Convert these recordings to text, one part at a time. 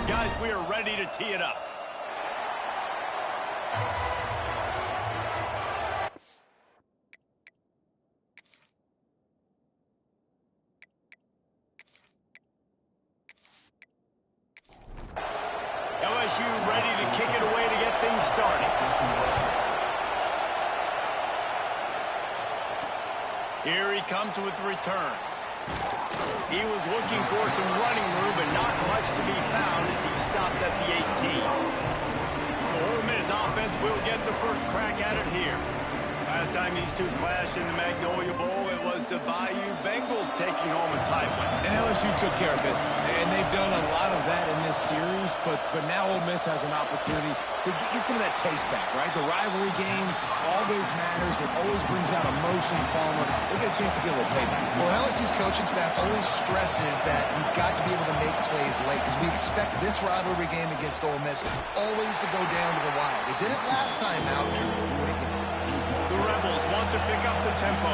Guys, we are ready to tee it up. LSU ready to kick it away to get things started. Here he comes with the return. He was looking for some running room, but not much to be found as he stopped at the 18. So Ole Miss offense will get the first crack at it here. Last time these two clashed in the Magnolia Bowl, it was the Bayou Bengals taking home a title. And LSU took care of business, and they've done a lot of that in this series, but now Ole Miss has an opportunity to get some of that taste back, right? The rivalry game always matters. It always brings out emotions, Palmer. They get a chance to get a little payback. Well, LSU's coaching staff always stresses that you've got to be able to make plays late because we expect this rivalry game against Ole Miss always to go down to the wire. They did it last time out. Can they do it again? The Rebels want to pick up the tempo.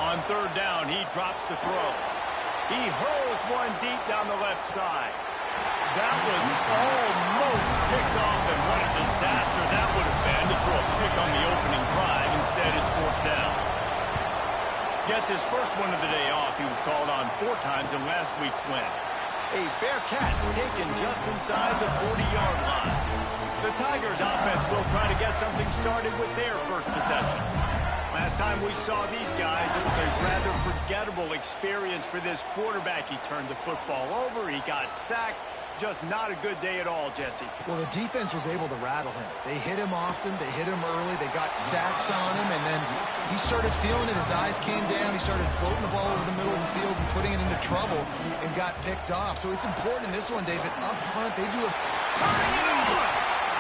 On third down, he drops to throw. He hurls one deep down the left side. That was almost picked off, and what a disaster that would have been to throw a pick on the opening drive. Instead, it's fourth down. Gets his first one of the day off. He was called on 4 times in last week's win. A fair catch taken just inside the 40-yard line. The Tigers' offense will try to get something started with their first possession. Last time we saw these guys, it was a rather forgettable experience for this quarterback. He turned the football over. He got sacked. Just not a good day at all, Jesse. Well, the defense was able to rattle him. They hit him often. They hit him early. They got sacks on him, and then he started feeling it. His eyes came down. He started floating the ball over the middle of the field and putting it into trouble and got picked off. So it's important in this one, David. Up front, they do a... Turning it over!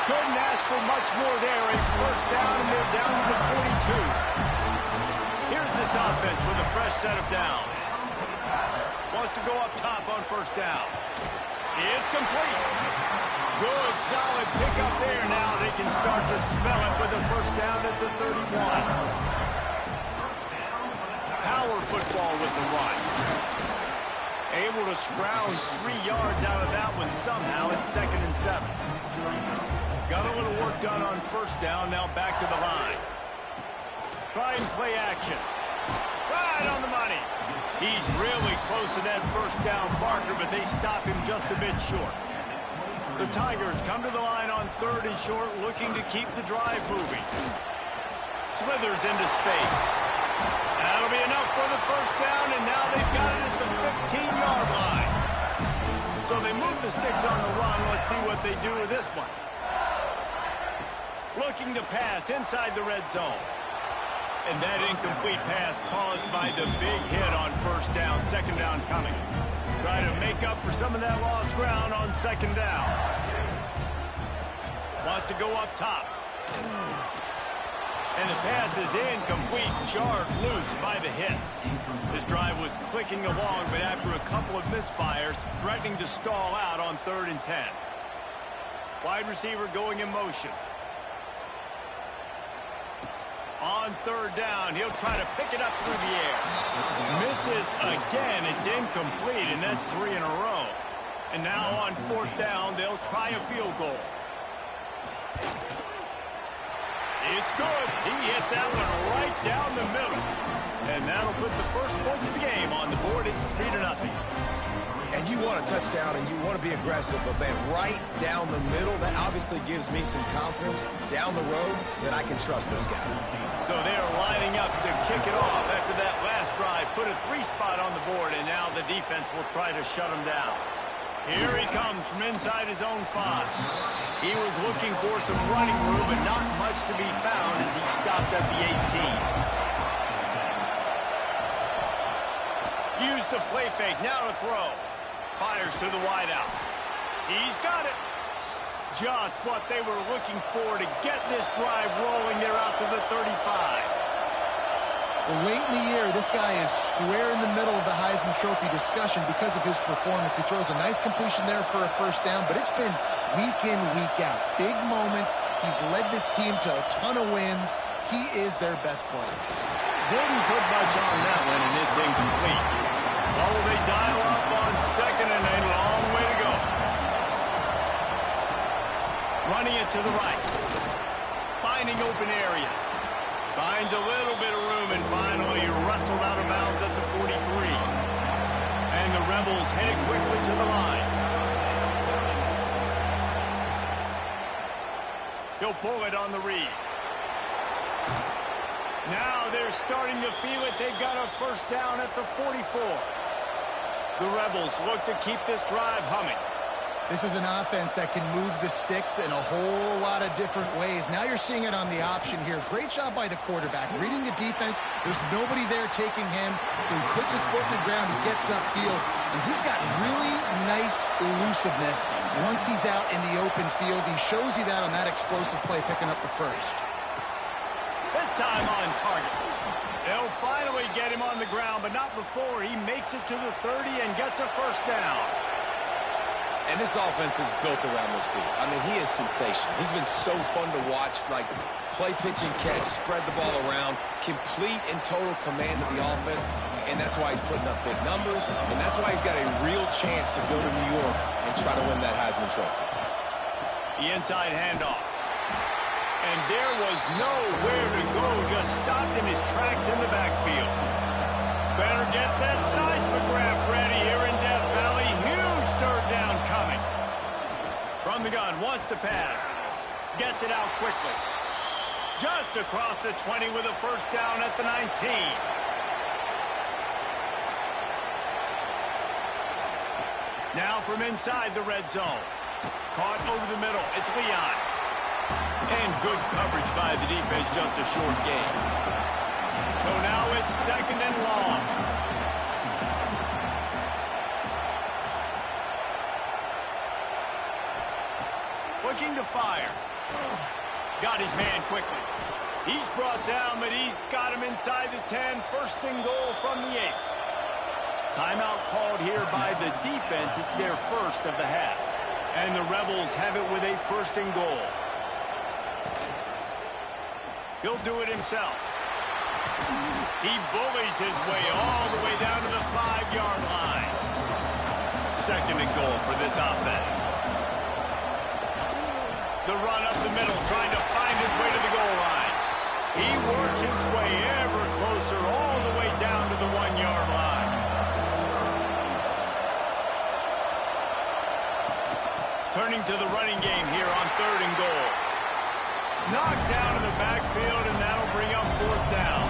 Couldn't ask for much more there. A first down, and they're down to the 42. Here's this offense with a fresh set of downs. Wants to go up top on first down. It's complete. Good, solid pickup there. Now they can start to smell it with a first down at the 31. Power football with the run. Able to scrounge 3 yards out of that one somehow. It's 2nd and 7. Got a little work done on first down. Now back to the line. Try and play action. Right on the money. He's really close to that first down marker, but they stop him just a bit short. The Tigers come to the line on 3rd and short, looking to keep the drive moving. Slithers into space. That'll be enough for the first down, and now they've got it at the 15-yard line. So they move the sticks on the run. Let's see what they do with this one. Looking to pass inside the red zone. And that incomplete pass caused by the big hit on first down. 2nd down coming. Try to make up for some of that lost ground on 2nd down. Wants to go up top. And the pass is incomplete, jarred loose by the hit. This drive was clicking along, but after a couple of misfires, threatening to stall out on 3rd and 10. Wide receiver going in motion. On 3rd down, he'll try to pick it up through the air. Misses again. It's incomplete, and that's 3 in a row. And now on 4th down, they'll try a field goal. It's good. He hit that one right down the middle. And that'll put the first points of the game on the board. It's 3-0. And you want a touchdown, and you want to be aggressive, but man, right down the middle, that obviously gives me some confidence down the road that I can trust this guy. So they're lining up to kick it off after that last drive. Put a 3 spot on the board, and now the defense will try to shut him down. Here he comes from inside his own 5. He was looking for some running room, but not much to be found as he stopped at the 18. Use the play fake, now to throw. Fires to the wideout. He's got it. Just what they were looking for to get this drive rolling. They're out to the 35. Well, late in the year, this guy is square in the middle of the Heisman Trophy discussion because of his performance. He throws a nice completion there for a first down, but it's been week in, week out. Big moments. He's led this team to a ton of wins. He is their best player. Didn't put much on that one, and it's incomplete. Well, the right. Finding open areas. Finds a little bit of room and finally wrestled out of bounds at the 43. And the Rebels headed quickly to the line. He'll pull it on the read. Now they're starting to feel it. They've got a first down at the 44. The Rebels look to keep this drive humming. This is an offense that can move the sticks in a whole lot of different ways. Now you're seeing it on the option here. Great job by the quarterback. Reading the defense, there's nobody there taking him, so he puts his foot in the ground, he gets upfield, and he's got really nice elusiveness once he's out in the open field. He shows you that on that explosive play, picking up the first. This time on target. They'll finally get him on the ground, but not before he makes it to the 30 and gets a first down. And this offense is built around this dude. I mean, he is sensational. He's been so fun to watch, like play, pitch, and catch, spread the ball around, complete and total command of the offense, and that's why he's putting up big numbers, and that's why he's got a real chance to go to New York and try to win that Heisman Trophy. The inside handoff. And there was nowhere to go, just stopped in his tracks in the backfield. Better get that seismograph ready here in Death Valley. Huge third down coming. From the gun, wants to pass. Gets it out quickly. Just across the 20 with a first down at the 19. Now from inside the red zone. Caught over the middle. It's Leon. And good coverage by the defense, just a short gain. So now it's second and long. Looking to fire. Got his man quickly. He's brought down, but he's got him inside the 10. First and goal from the 8. Timeout called here by the defense. It's their first of the half. And the Rebels have it with a first and goal. He'll do it himself. He bullies his way all the way down to the 5-yard line. Second and goal for this offense. The run up the middle, trying to find his way to the goal line. He works his way ever closer all the way down to the 1-yard line. Turning to the running game here on third and goal. Knocked down in the backfield, and that'll bring up fourth down.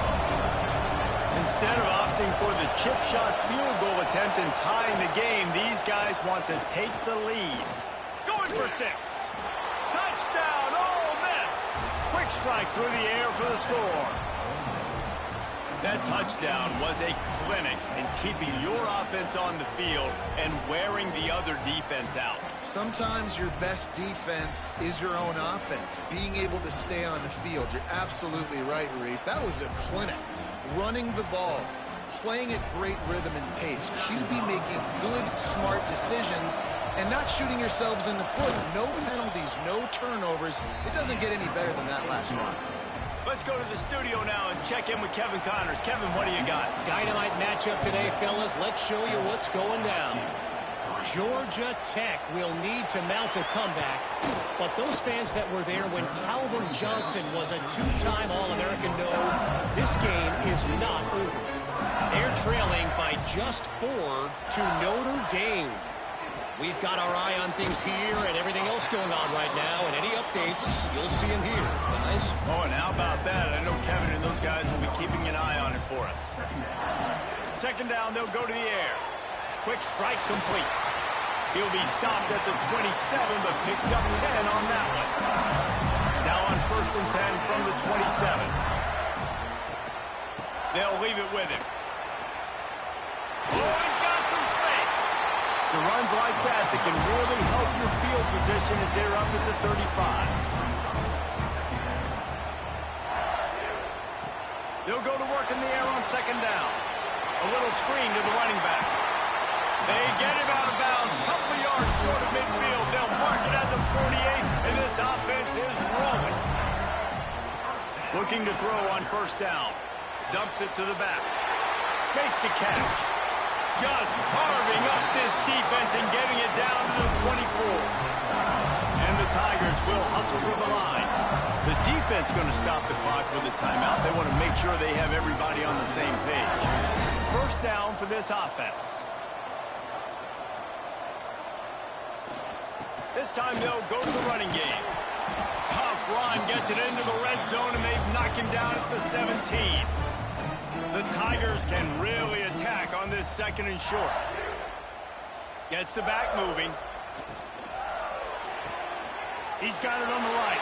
Instead of opting for the chip shot field goal attempt and tying the game, these guys want to take the lead. Going for 6. Touchdown, Ole Miss! Quick strike through the air for the score. That touchdown was a clinic in keeping your offense on the field and wearing the other defense out. Sometimes your best defense is your own offense, being able to stay on the field. You're absolutely right, Reese. That was a clinic. Running the ball, playing at great rhythm and pace. QB making good, smart decisions and not shooting yourselves in the foot. No penalties, no turnovers. It doesn't get any better than that last one. Let's go to the studio now and check in with Kevin Connors. Kevin, what do you got? Dynamite matchup today, fellas. Let's show you what's going down. Georgia Tech will need to mount a comeback, but those fans that were there when Calvin Johnson was a 2-time All-American know this game is not over. They're trailing by just 4 to Notre Dame. We've got our eye on things here and everything else going on right now, and any updates, you'll see them here, guys. Oh, and how about that? I know Kevin and those guys will be keeping an eye on it for us. Second down, they'll go to the air. Quick strike complete. He'll be stopped at the 27, but picks up 10 on that one. Now on first and 10 from the 27. They'll leave it with him. Oh, he's got some space. It's runs like that that can really help your field position as they're up at the 35. They'll go to work in the air on second down. A little screen to the running back. They get him out of bounds, couple of yards short of midfield. They'll mark it at the 48, and this offense is rolling. Looking to throw on first down. Dumps it to the back. Makes the catch. Just carving up this defense and getting it down to the 24. And And the Tigers will hustle to the line. The defense going to stop the clock with a timeout. They want to make sure they have everybody on the same page. First down for this offense. This time they'll go to the running game. Tough run gets it into the red zone, and they've knocked him down at the 17. The Tigers can really attack on this second and short. Gets the back moving. He's got it on the right.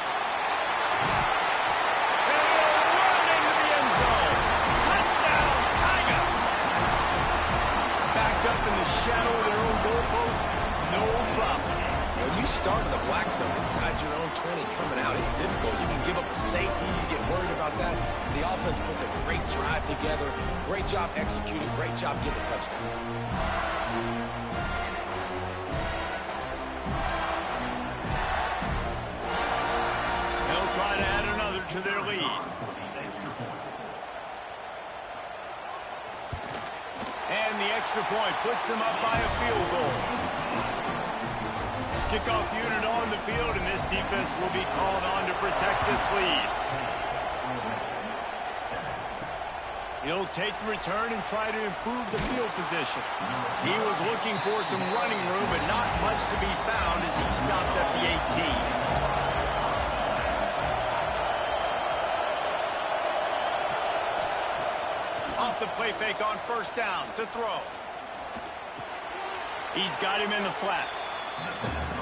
And he'll run into the end zone. Touchdown, Tigers! Backed up in the shadow of their own goalpost, no problem. When you start in the black zone inside your own 20 coming out, it's difficult. You can give up a safety. You get worried about that. The offense puts a great drive together. Great job executing. Great job getting a touchdown. They'll try to add another to their lead. And the extra point puts them up by a field goal. Kickoff unit on the field, and this defense will be called on to protect this lead. He'll take the return and try to improve the field position. He was looking for some running room, but not much to be found as he stopped at the 18. Off the play fake on first down to throw. He's got him in the flat.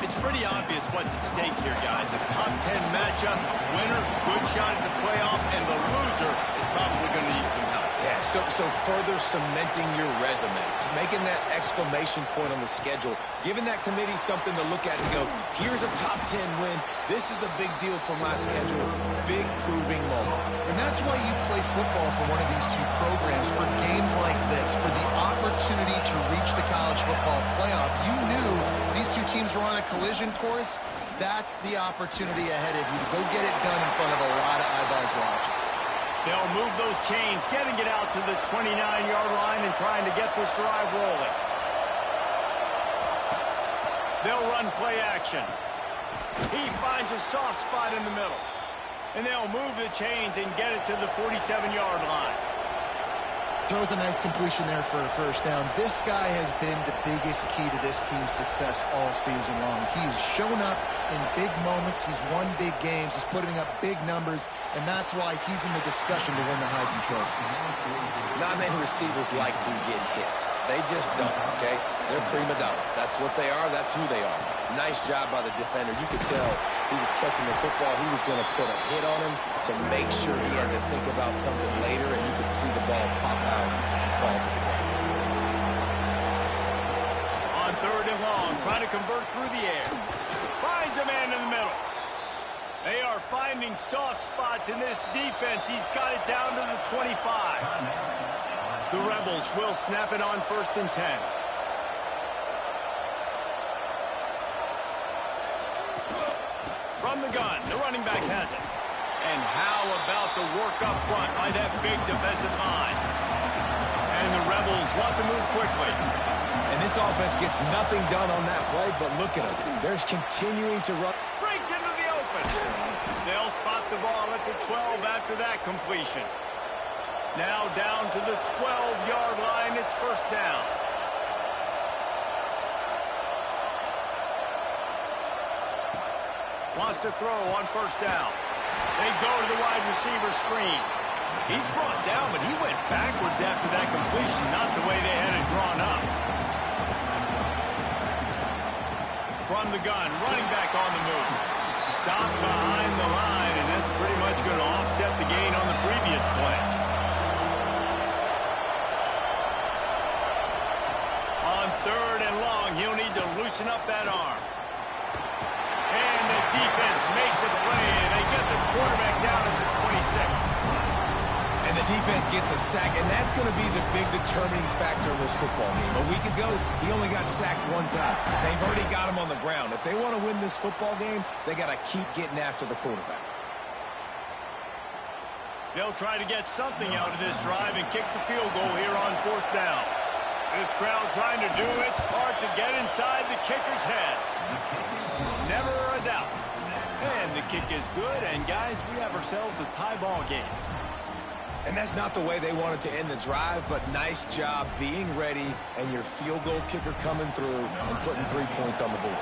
It's pretty obvious what's at stake here, guys. A top 10 matchup, winner, good shot at the playoff, and the loser is probably going to need some help. Yeah, so further cementing your resume, making that exclamation point on the schedule, giving that committee something to look at and go, here's a top 10 win. This is a big deal for my schedule. Big proving moment. And that's why you play football for one of these two programs, for games like this, for the opportunity to reach the college football playoff. You knew these two teams were on a collision course. That's the opportunity ahead of you to go get it done in front of a lot of eyeballs watching. They'll move those chains, getting it out to the 29-yard line and trying to get this drive rolling. They'll run play action. He finds a soft spot in the middle. And they'll move the chains and get it to the 47-yard line. Throws a nice completion there for a first down. This guy has been the biggest key to this team's success all season long. He's shown up in big moments. He's won big games. He's putting up big numbers, and that's why he's in the discussion to win the Heisman Trophy. Not many receivers like to get hit. They just don't, okay? They're prima donnas. That's what they are. That's who they are. Nice job by the defender. You could tell he was catching the football. He was going to put a hit on him to make sure he had to think about something later, and you could see the ball pop out and fall to the ground. On third and long, trying to convert through the air. Finds a man in the middle. They are finding soft spots in this defense. He's got it down to the 25. The Rebels will snap it on first and 10. From the gun, the running back has it. And how about the work up front by that big defensive line? And the Rebels want to move quickly. And this offense gets nothing done on that play, but look at them. They're continuing to run. Breaks into the open. They'll spot the ball at the 12 after that completion. Now down to the 12-yard line. It's first down. Wants to throw on first down. They go to the wide receiver screen. He's brought down, but he went backwards after that completion, not the way they had it drawn up. From the gun, running back on the move. Stopped behind the line, and that's pretty much going to offset the gain on the previous play. On third and long, he'll need to loosen up that arm. And the defense makes a play, and they get the quarterback down at the 26. And the defense gets a sack, and that's going to be the big determining factor in this football game. A week ago, he only got sacked one time. They've already got him on the ground. If they want to win this football game, they got to keep getting after the quarterback. They'll try to get something out of this drive and kick the field goal here on fourth down. This crowd trying to do its part to get inside the kicker's head. Never a doubt. And the kick is good, and guys, we have ourselves a tie ball game. And that's not the way they wanted to end the drive, but nice job being ready and your field goal kicker coming through and putting 3 points on the board.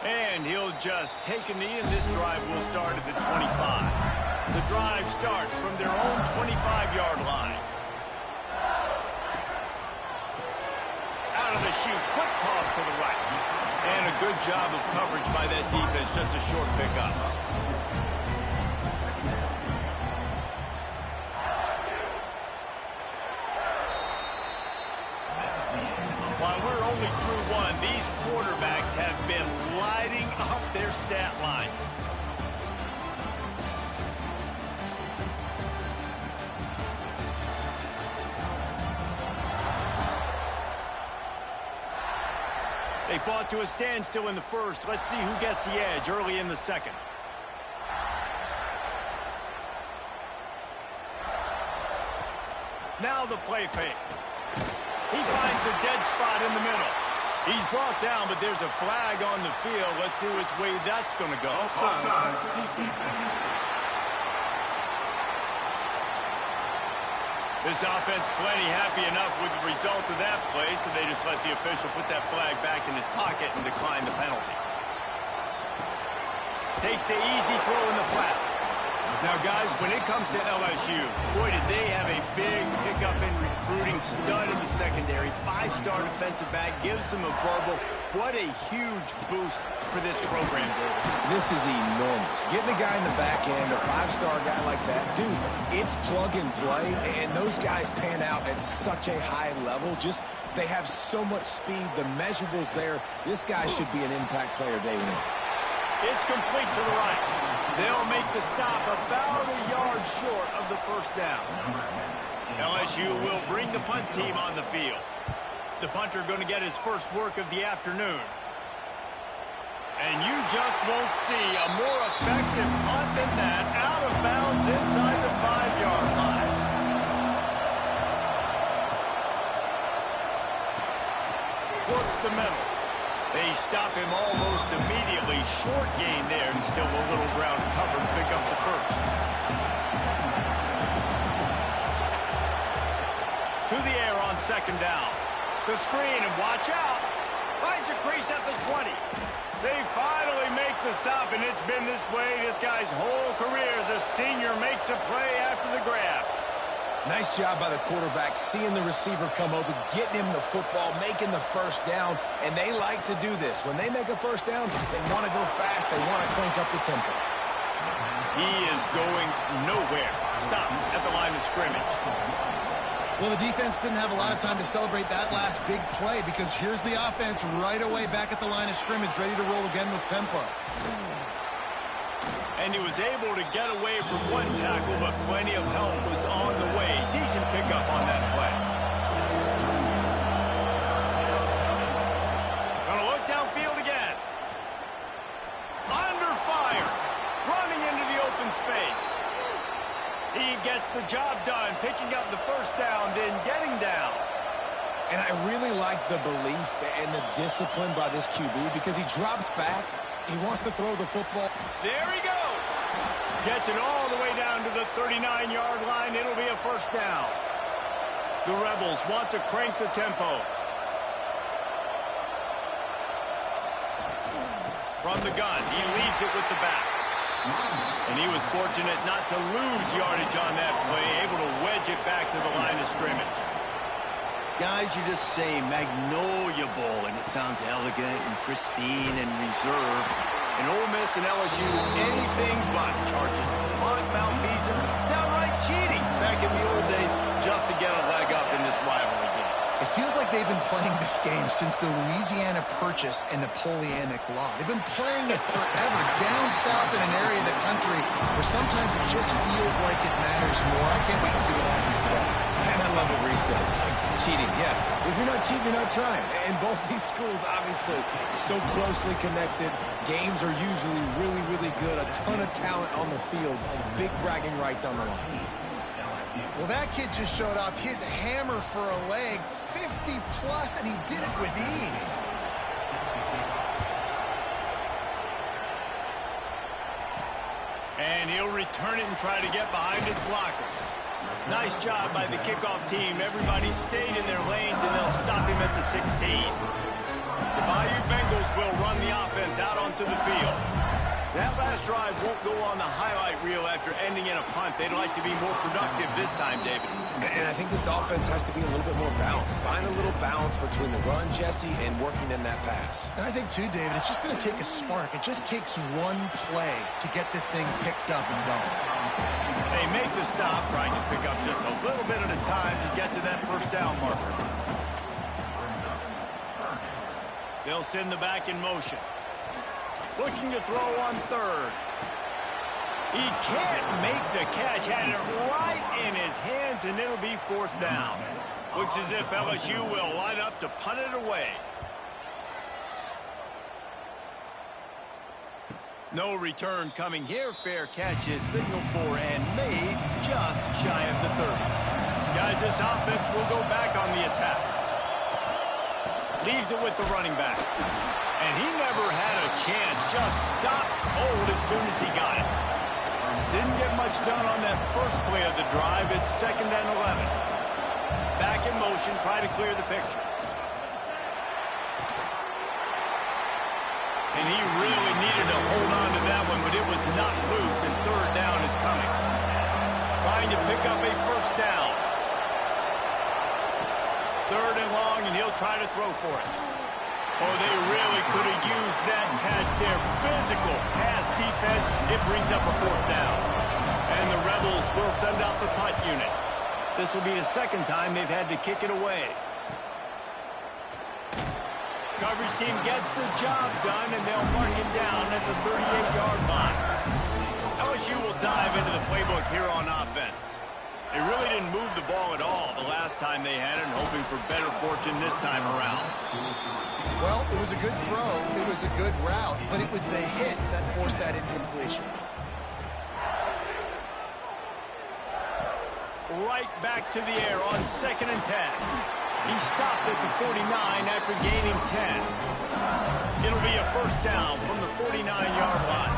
And he'll just take a knee, and this drive will start at the 25. The drive starts from their own 25-yard line. Out of the chute, quick toss to the right. And a good job of coverage by that defense, just a short pickup. While we're only through one, these quarterbacks have been lighting up their stat lines. They fought to a standstill in the first. Let's see who gets the edge early in the second. Now the play fake. He finds a dead spot in the middle. He's brought down, but there's a flag on the field. Let's see which way that's going to go. This offense plenty happy enough with the result of that play, so they just let the official put that flag back in his pocket and decline the penalty. Takes the easy throw in the flat. Now, guys, when it comes to LSU, boy, did they have a big pickup in recruiting. Stud in the secondary, 5-star defensive back, gives them a verbal. What a huge boost for this program, David. This is enormous. Getting a guy in the back end, a 5-star guy like that, dude, it's plug and play, and those guys pan out at such a high level. Just, they have so much speed. The measurables there. This guy should be an impact player day one. It's complete to the right. They'll make the stop about a yard short of the first down. LSU will bring the punt team on the field. The punter going to get his first work of the afternoon. And you just won't see a more effective punt than that, out of bounds inside the 5-yard line. Works the middle. They stop him almost immediately. Short gain there, and still a little ground covered to pick up the first. To the air on second down. The screen, and watch out. Finds a crease at the 20. They finally make the stop, and it's been this way this guy's whole career as a senior makes a play after the grab. Nice job by the quarterback, seeing the receiver come open, getting him the football, making the first down, and they like to do this. When they make a first down, they want to go fast. They want to crank up the tempo. He is going nowhere. Stop at the line of scrimmage. Well, the defense didn't have a lot of time to celebrate that last big play because here's the offense right away back at the line of scrimmage, ready to roll again with tempo. And he was able to get away from one tackle, but plenty of help was on the way. Decent pickup on that play. Gonna look downfield again. Under fire. Running into the open space. He gets the job done, picking up the first down, then getting down. And I really like the belief and the discipline by this QB because he drops back. He wants to throw the football. There he goes. Gets it all the way down to the 39-yard line. It'll be a first down. The Rebels want to crank the tempo. From the gun, he leaves it with the back. And he was fortunate not to lose yardage on that play, able to wedge it back to the line of scrimmage. Guys, you just say Magnolia Bowl, and it sounds elegant and pristine and reserved. And Ole Miss and LSU, anything but. Charges punt malfeasance, downright cheating back in the old days just to get a leg up in this rivalry game. It feels like they've been playing this game since the Louisiana Purchase and Napoleonic Law. They've been playing it forever, down south in an area of the country where sometimes it just feels like it matters more. I can't wait to see what happens today. And I love what Reese says, like cheating. Yeah, if you're not cheating, you're not trying. And both these schools, obviously, so closely connected. Games are usually really, really good. A ton of talent on the field. Big bragging rights on the line. Well, that kid just showed off his hammer for a leg, 50+, and he did it with ease. And he'll return it and try to get behind his blockers. Nice job by the kickoff team. Everybody stayed in their lanes, and they'll stop him at the 16. The Bayou Bengals will run the offense out onto the field. That last drive won't go on the highlight reel after ending in a punt. They'd like to be more productive this time, David. And I think this offense has to be a little bit more balanced. Find a little balance between the run, Jesse, and working in that pass. And I think, too, David, it's just going to take a spark. It just takes one play to get this thing picked up and going. They make the stop, trying to pick up just a little bit at a time to get to that first down marker. They'll send the back in motion. Looking to throw on third. He can't make the catch. Had it right in his hands, and it'll be fourth down. Looks as if LSU will line up to punt it away. No return coming here. Fair catch is signaled for and made just shy of the 30. Guys, this offense will go back on the attack. Leaves it with the running back. And he never had a chance. Just stopped cold as soon as he got it. Didn't get much done on that first play of the drive. It's 2nd and 11. Back in motion, try to clear the picture. And he really needed to hold on to that one, but it was not loose, and third down is coming. Trying to pick up a first down. 3rd and long, and he'll try to throw for it. Oh, they really could have used that catch there. Physical pass defense. It brings up a 4th down. And the Rebels will send out the punt unit. This will be the 2nd time they've had to kick it away. Coverage team gets the job done, and they'll mark him down at the 38-yard line. LSU will dive into the playbook here on offense. They really didn't move the ball at all the last time they had it, and hoping for better fortune this time around. Well, it was a good throw. It was a good route, but it was the hit that forced that incompletion. Right back to the air on 2nd and 10. He stopped at the 49 after gaining 10. It'll be a first down from the 49-yard line.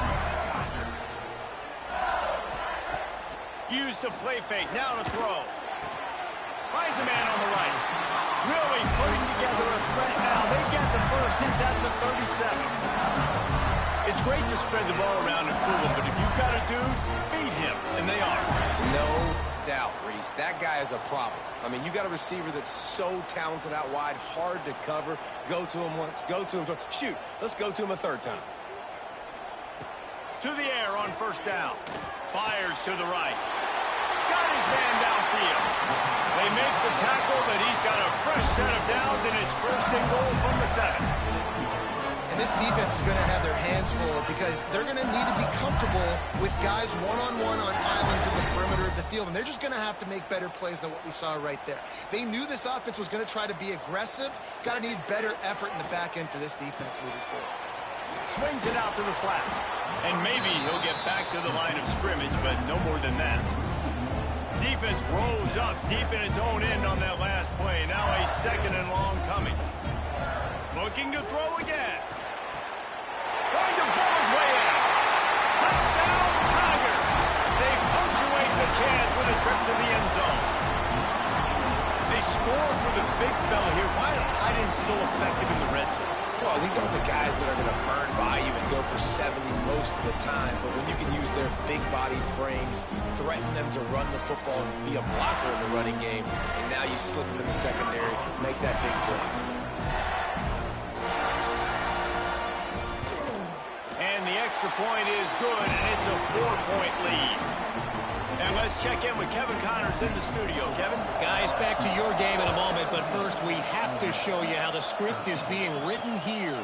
Used to play fake, now to throw. Finds a man on the right. Really putting together a threat now. They get the first. It's at the 37. It's great to spread the ball around and fool him, but if you've got a dude, feed him, and they are. No doubt, Reese. That guy is a problem. I mean, you got a receiver that's so talented out wide, hard to cover. Go to him once, go to him twice. Shoot, let's go to him a 3rd time. To the air on first down. Fires to the right. Got his man downfield. They make the tackle, but he's got a fresh set of downs, and it's 1st and goal from the 7. And this defense is going to have their hands full because they're going to need to be comfortable with guys one-on-one on islands in the perimeter of the field, and they're just going to have to make better plays than what we saw right there. They knew this offense was going to try to be aggressive. Got to need better effort in the back end for this defense moving forward. Swings it out to the flat. And maybe he'll get back to the line of scrimmage, but no more than that. Defense rose up deep in its own end on that last play. Now a 2nd and long coming. Looking to throw again. Trying to ball his way in. Touchdown, Tiger. They punctuate the chance with a trip to the end zone. They score for the big fella here. Why are tight ends so effective in the red zone? Well, these aren't the guys that are going to burn by you and go for 70 most of the time, but when you can use their big-bodied frames, threaten them to run the football and be a blocker in the running game, and now you slip them in the secondary, make that big play. And the extra point is good, and it's a 4-point lead. And let's check in with Kevin Connors in the studio. Kevin? Guys, back to your game in a moment, but first we have to show you how the script is being written here.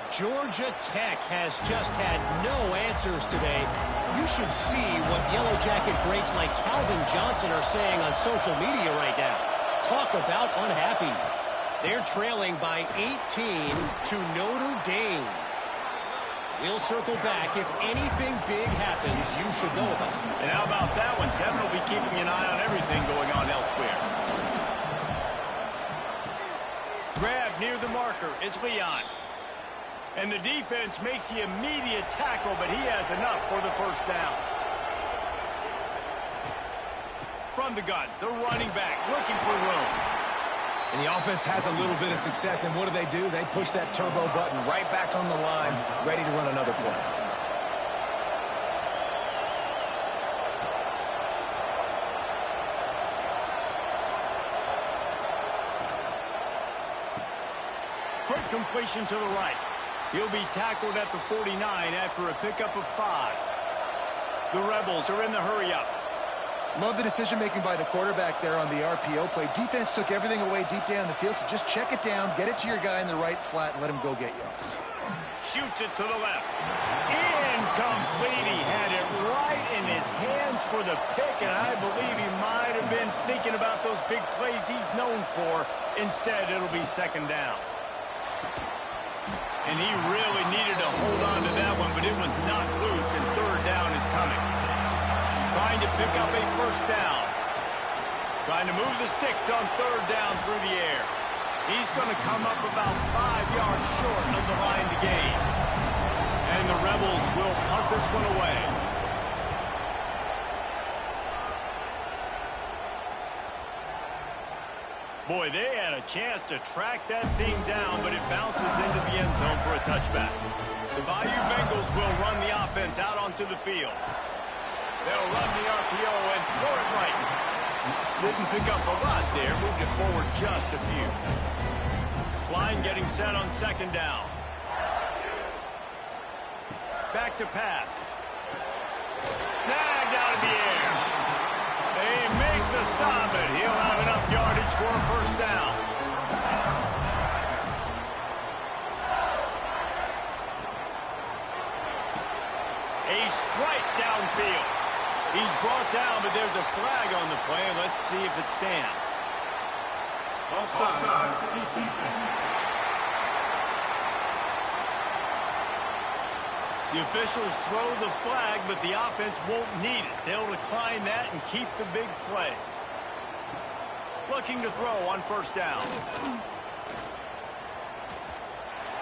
Georgia Tech has just had no answers today. You should see what Yellow Jacket greats like Calvin Johnson are saying on social media right now. Talk about unhappy. They're trailing by 18 to Notre Dame. We'll circle back. If anything big happens, you should know about it. And how about that one? Kevin will be keeping an eye on everything going on elsewhere. Grab near the marker. It's Leon. And the defense makes the immediate tackle, but he has enough for the first down. From the gun, the running back looking for room. And the offense has a little bit of success, and what do? They push that turbo button right back on the line, ready to run another play. Quick completion to the right. He'll be tackled at the 49 after a pickup of 5. The Rebels are in the hurry-up. Love the decision-making by the quarterback there on the RPO play. Defense took everything away deep down the field, so just check it down, get it to your guy in the right flat, and let him go get yards. Shoots it to the left. Incomplete. He had it right in his hands for the pick, and I believe he might have been thinking about those big plays he's known for. Instead, it'll be second down. And he really needed to hold on to that one, but it was not loose, and third down is coming. Trying to pick up a first down. Trying to move the sticks on third down through the air. He's going to come up about 5 yards short of the line to gain. And the Rebels will punt this one away. Boy, they had a chance to track that thing down, but it bounces into the end zone for a touchback. The Bayou Bengals will run the offense out onto the field. They'll run the RPO and throw it right. Didn't pick up a lot there. Moved it forward just a few. Line getting set on second down. Back to pass. Snagged out of the air. They make the stop, but he'll have enough yardage for a first down. A strike downfield. He's brought down, but there's a flag on the play. Let's see if it stands. Offside. The officials throw the flag, but the offense won't need it. They'll decline that and keep the big play. Looking to throw on first down.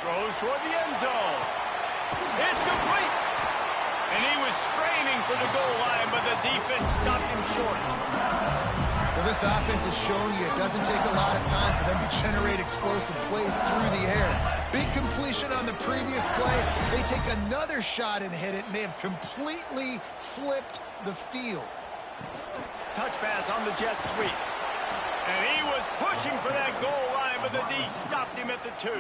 Throws toward the end zone. It's complete. And he was straining for the goal line, but the defense stopped him short. Well, this offense has shown you it doesn't take a lot of time for them to generate explosive plays through the air. Big completion on the previous play. They take another shot and hit it, and they have completely flipped the field. Touch pass on the jet sweep. And he was pushing for that goal line, but the D stopped him at the 2.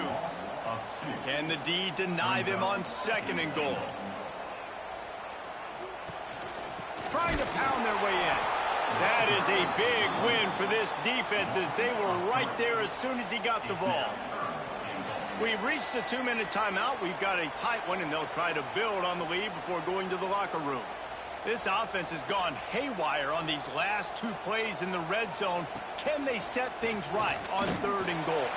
Can the D deny them on second and goal? Trying to pound their way in. That is a big win for this defense as they were right there as soon as he got the ball. We've reached the 2-minute timeout. We've got a tight one, and they'll try to build on the lead before going to the locker room. This offense has gone haywire on these last 2 plays in the red zone. Can they set things right on third and goal?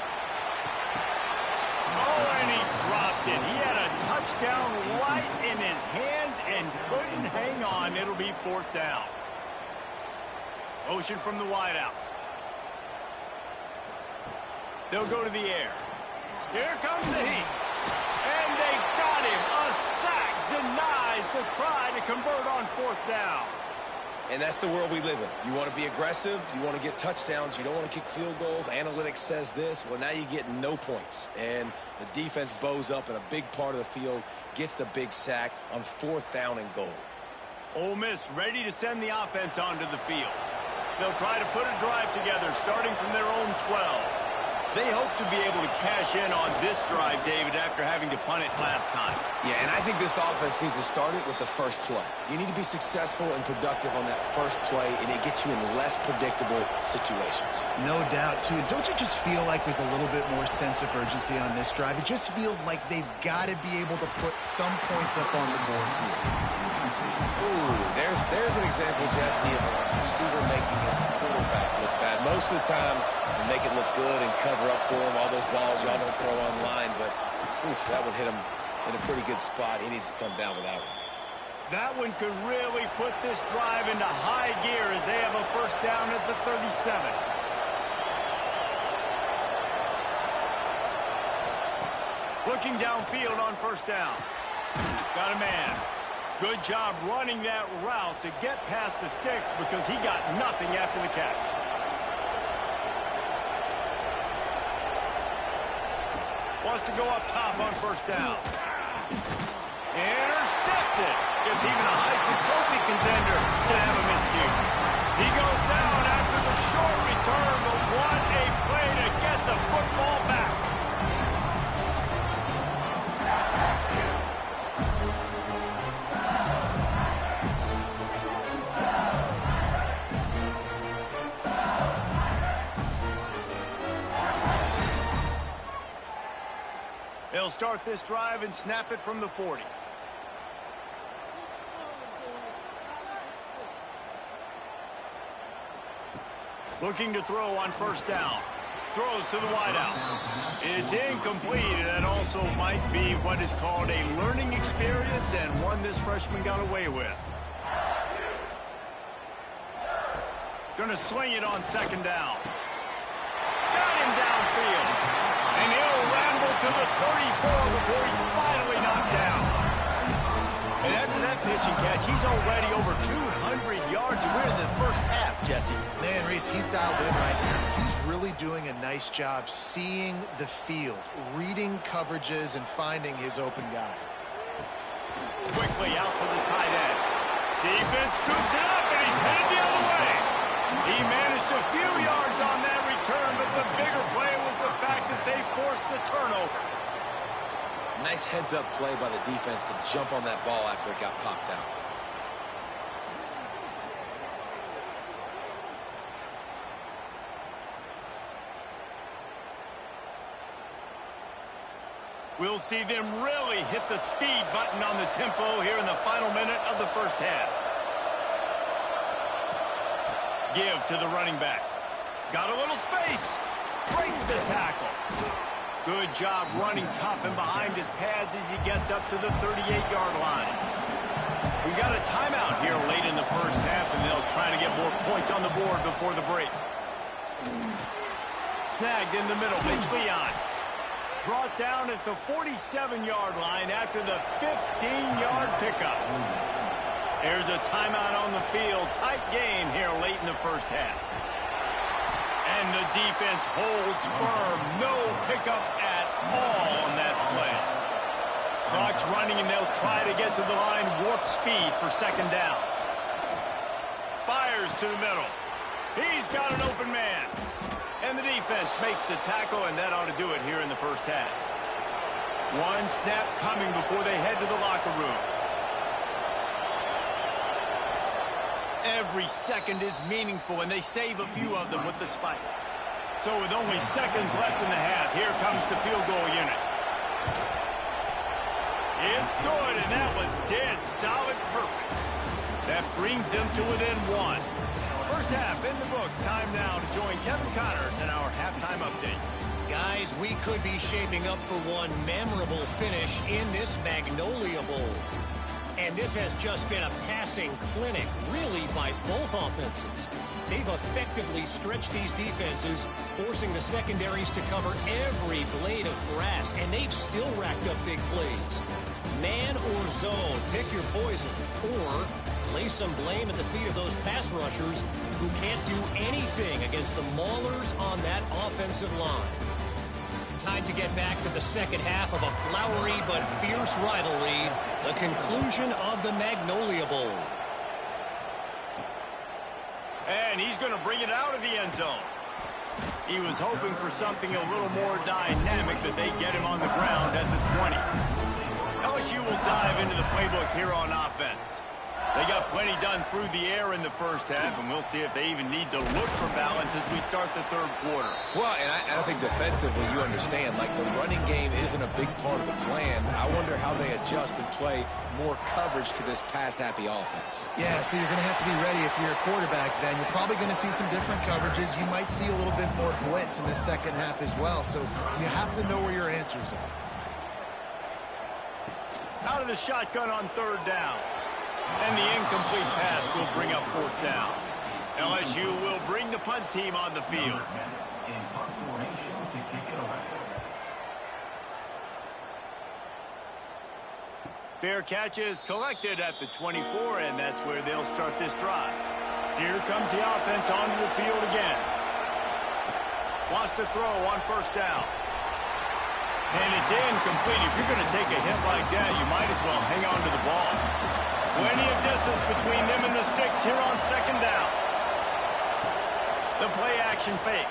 Oh, and he dropped it. He had a touchdown right in his hands and couldn't hang on. It'll be fourth down. Motion from the wideout. They'll go to the air. Here comes the heat. And they got him. A sack denies the try to convert on fourth down. And that's the world we live in. You want to be aggressive. You want to get touchdowns. You don't want to kick field goals. Analytics says this. Well, now you get no points. And the defense bows up in a big part of the field, gets the big sack on fourth down and goal. Ole Miss ready to send the offense onto the field. They'll try to put a drive together starting from their own 12. They hope to be able to cash in on this drive, David, after having to punt it last time. Yeah, and I think this offense needs to start it with the first play. You need to be successful and productive on that first play, and it gets you in less predictable situations. No doubt, too. And don't you just feel like there's a little bit more sense of urgency on this drive? It just feels like they've got to be able to put some points up on the board here. Ooh, there's an example, Jesse, of a receiver making his quarterback look bad. Most of the time, they make it look good and cover up for him. All those balls y'all don't throw online, but oof, that would hit him in a pretty good spot. He needs to come down with that one. That one could really put this drive into high gear as they have a first down at the 37. Looking downfield on first down. Got a man. Good job running that route to get past the sticks because he got nothing after the catch. Wants to go up top on first down. Intercepted. Guess even a Heisman Trophy contender can have a miscue. He goes down after the short return, but what a play to get the football back. They'll start this drive and snap it from the 40. Looking to throw on first down. Throws to the wideout. It's incomplete, and that also might be what is called a learning experience and one this freshman got away with. Going to sling it on second down. Got him downfield. And he'll ramble to the 34 before he's finally knocked down. And after that pitch and catch, he's already over 200 yards, and we're in the first half, Jesse. Man, Reese, he's dialed in right now. He's really doing a nice job seeing the field, reading coverages, and finding his open guy. Quickly out to the tight end. Defense scoops it up, and he's headed the other way. He managed a few yards on that return, but the bigger play was the fact that they forced the turnover. Nice heads-up play by the defense to jump on that ball after it got popped out. We'll see them really hit the speed button on the tempo here in the final minute of the first half. Give to the running back. Got a little space. Breaks the tackle. Good job running tough and behind his pads as he gets up to the 38-yard line. We got a timeout here late in the first half, and they'll try to get more points on the board before the break. Snagged in the middle. Mitch Leon. Brought down at the 47-yard line after the 15-yard pickup. There's a timeout on the field. Tight game here late in the first half. And the defense holds firm. No pickup at all on that play. Clock's running, and they'll try to get to the line warp speed for second down. Fires to the middle. He's got an open man. And the defense makes the tackle, and that ought to do it here in the first half. One snap coming before they head to the locker room. Every second is meaningful, and they save a few of them with the spike. So with only seconds left in the half, here comes the field goal unit. It's good, and that was dead solid perfect. That brings them to within one. First half in the books. Time now to join Kevin Connors in our halftime update. Guys, we could be shaping up for one memorable finish in this Magnolia Bowl. And this has just been a passing clinic, really, by both offenses. They've effectively stretched these defenses, forcing the secondaries to cover every blade of grass, and they've still racked up big plays. Man or zone, pick your poison, or lay some blame at the feet of those pass rushers who can't do anything against the maulers on that offensive line. Time to get back to the second half of a flowery but fierce rivalry, the conclusion of the Magnolia Bowl. And he's going to bring it out of the end zone. He was hoping for something a little more dynamic, that they get him on the ground at the 20. LSU will dive into the playbook here on offense. They got plenty done through the air in the first half, and we'll see if they even need to look for balance as we start the third quarter. Well, and I think defensively, you understand, like, the running game isn't a big part of the plan. I wonder how they adjust and play more coverage to this pass-happy offense. Yeah, so you're going to have to be ready if you're a quarterback then. You're probably going to see some different coverages. You might see a little bit more blitz in the second half as well, so you have to know where your answers are. Out of the shotgun on third down. And the incomplete pass will bring up fourth down. LSU will bring the punt team on the field. Fair catch is collected at the 24, and that's where they'll start this drive. Here comes the offense onto the field again. Wants to throw on first down. And it's incomplete. If you're going to take a hit like that, you might as well hang on to the ball. Plenty of distance between them and the sticks here on second down. The play action fake.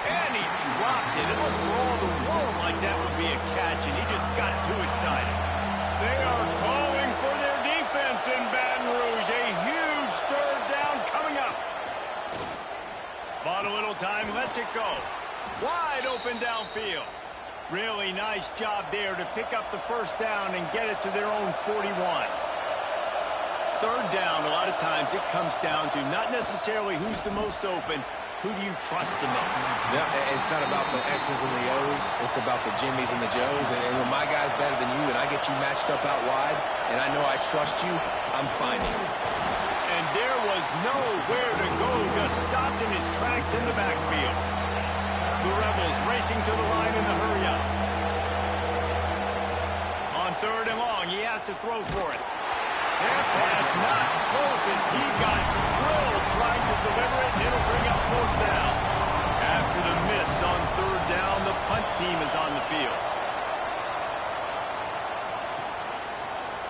And he dropped it. It looked for all the world like that would be a catch, and he just got too excited. They are calling for their defense in Baton Rouge. A huge third down coming up. Bought a little time, lets it go. Wide open downfield. Really nice job there to pick up the first down and get it to their own 41. Third down, a lot of times it comes down to not necessarily who's the most open, who do you trust the most? Yeah, it's not about the X's and the O's. It's about the Jimmies and the Joes. And when my guy's better than you and I get you matched up out wide and I know I trust you, I'm finding you. And there was nowhere to go, just stopped in his tracks in the backfield. The Rebels racing to the line in the hurry-up. On third and long, he has to throw for it. That pass not close as he got drilled trying to deliver it, and it'll bring up fourth down. After the miss on third down, the punt team is on the field.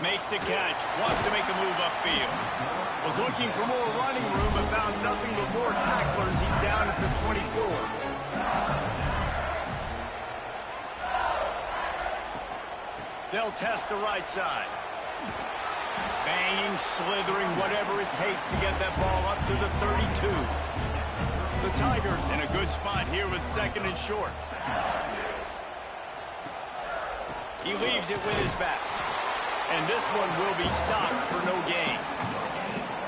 Makes the catch, wants to make a move upfield. Was looking for more running room, but found nothing but more tacklers. He's down at the 24. They'll test the right side. Banging, slithering, whatever it takes to get that ball up to the 32. The Tigers in a good spot here with second and short. He leaves it with his back. And this one will be stopped for no gain.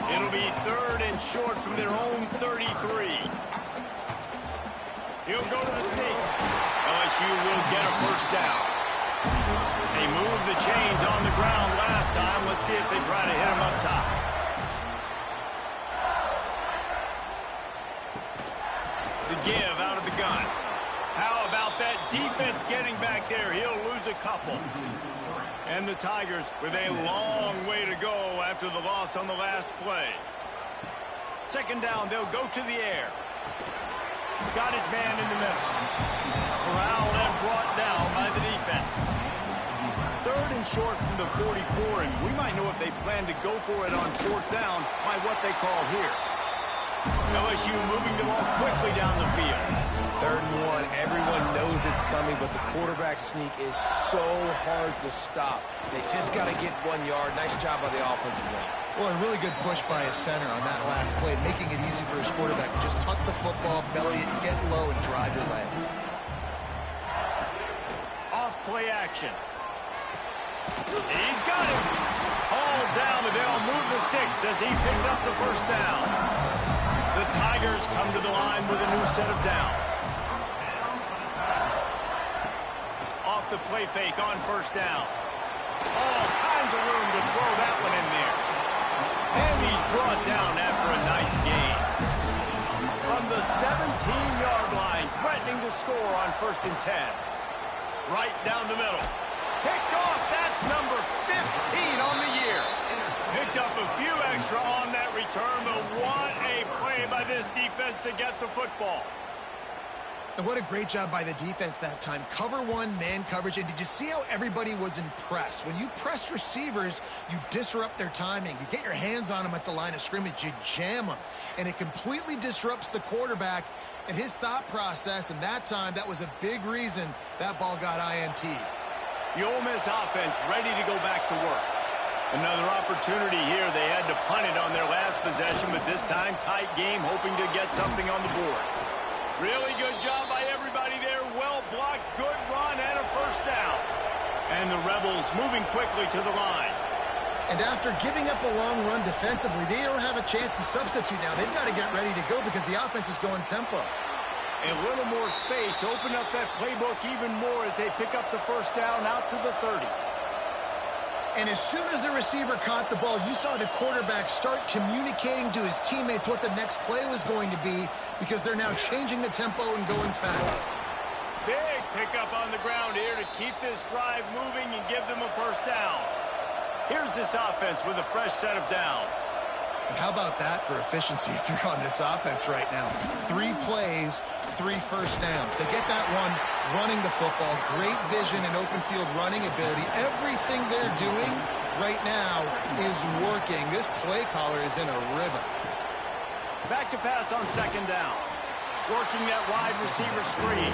It'll be third and short from their own 33. He'll go to the sneak. LSU will get a first down. They moved the chains on the ground last time. Let's see if they try to hit him up top. The give out of the gun. How about that defense getting back there? He'll lose a couple. And the Tigers with a long way to go after the loss on the last play. Second down, they'll go to the air. Got his man in the middle. Corralled and brought down by the defense. Third and short from the 44, and we might know if they plan to go for it on fourth down by what they call here. LSU moving the ball quickly down the field. Third and one, everyone knows it's coming, but the quarterback sneak is so hard to stop. They just got to get 1 yard. Nice job by the offensive line. Well, a really good push by his center on that last play, making it easy for his quarterback to just tuck the football, belly it, get low, and drive your legs. Off play action. He's got him. All down, but they'll move the sticks as he picks up the first down. The Tigers come to the line with a new set of downs. Off the play fake on first down. All kinds of room to throw that one in there. And he's brought down after a nice gain. From the 17-yard line, threatening to score on first and 10. Right down the middle. Picked off, that's number 15 on the year. Picked up a few extra on that return, but what a play by this defense to get the football. And what a great job by the defense that time. Cover one, man coverage. And did you see how everybody was impressed? When you press receivers, you disrupt their timing. You get your hands on them at the line of scrimmage. You jam them. And it completely disrupts the quarterback and his thought process. And that time, that was a big reason that ball got INT'd. The Ole Miss offense ready to go back to work. Another opportunity here. They had to punt it on their last possession, but this time tight game, hoping to get something on the board. Really good job by everybody there. Well blocked, good run, and a first down. And the Rebels moving quickly to the line. And after giving up a long run defensively, they don't have a chance to substitute now. They've got to get ready to go because the offense is going tempo. A little more space, open up that playbook even more as they pick up the first down out to the 30. And as soon as the receiver caught the ball, you saw the quarterback start communicating to his teammates what the next play was going to be because they're now changing the tempo and going fast. Big pickup on the ground here to keep this drive moving and give them a first down. Here's this offense with a fresh set of downs. And how about that for efficiency if you're on this offense right now? 3 plays, 3 first downs. They get that one running the football. Great vision and open field running ability. Everything they're doing right now is working. This play caller is in a rhythm. Back to pass on second down. Working that wide receiver screen.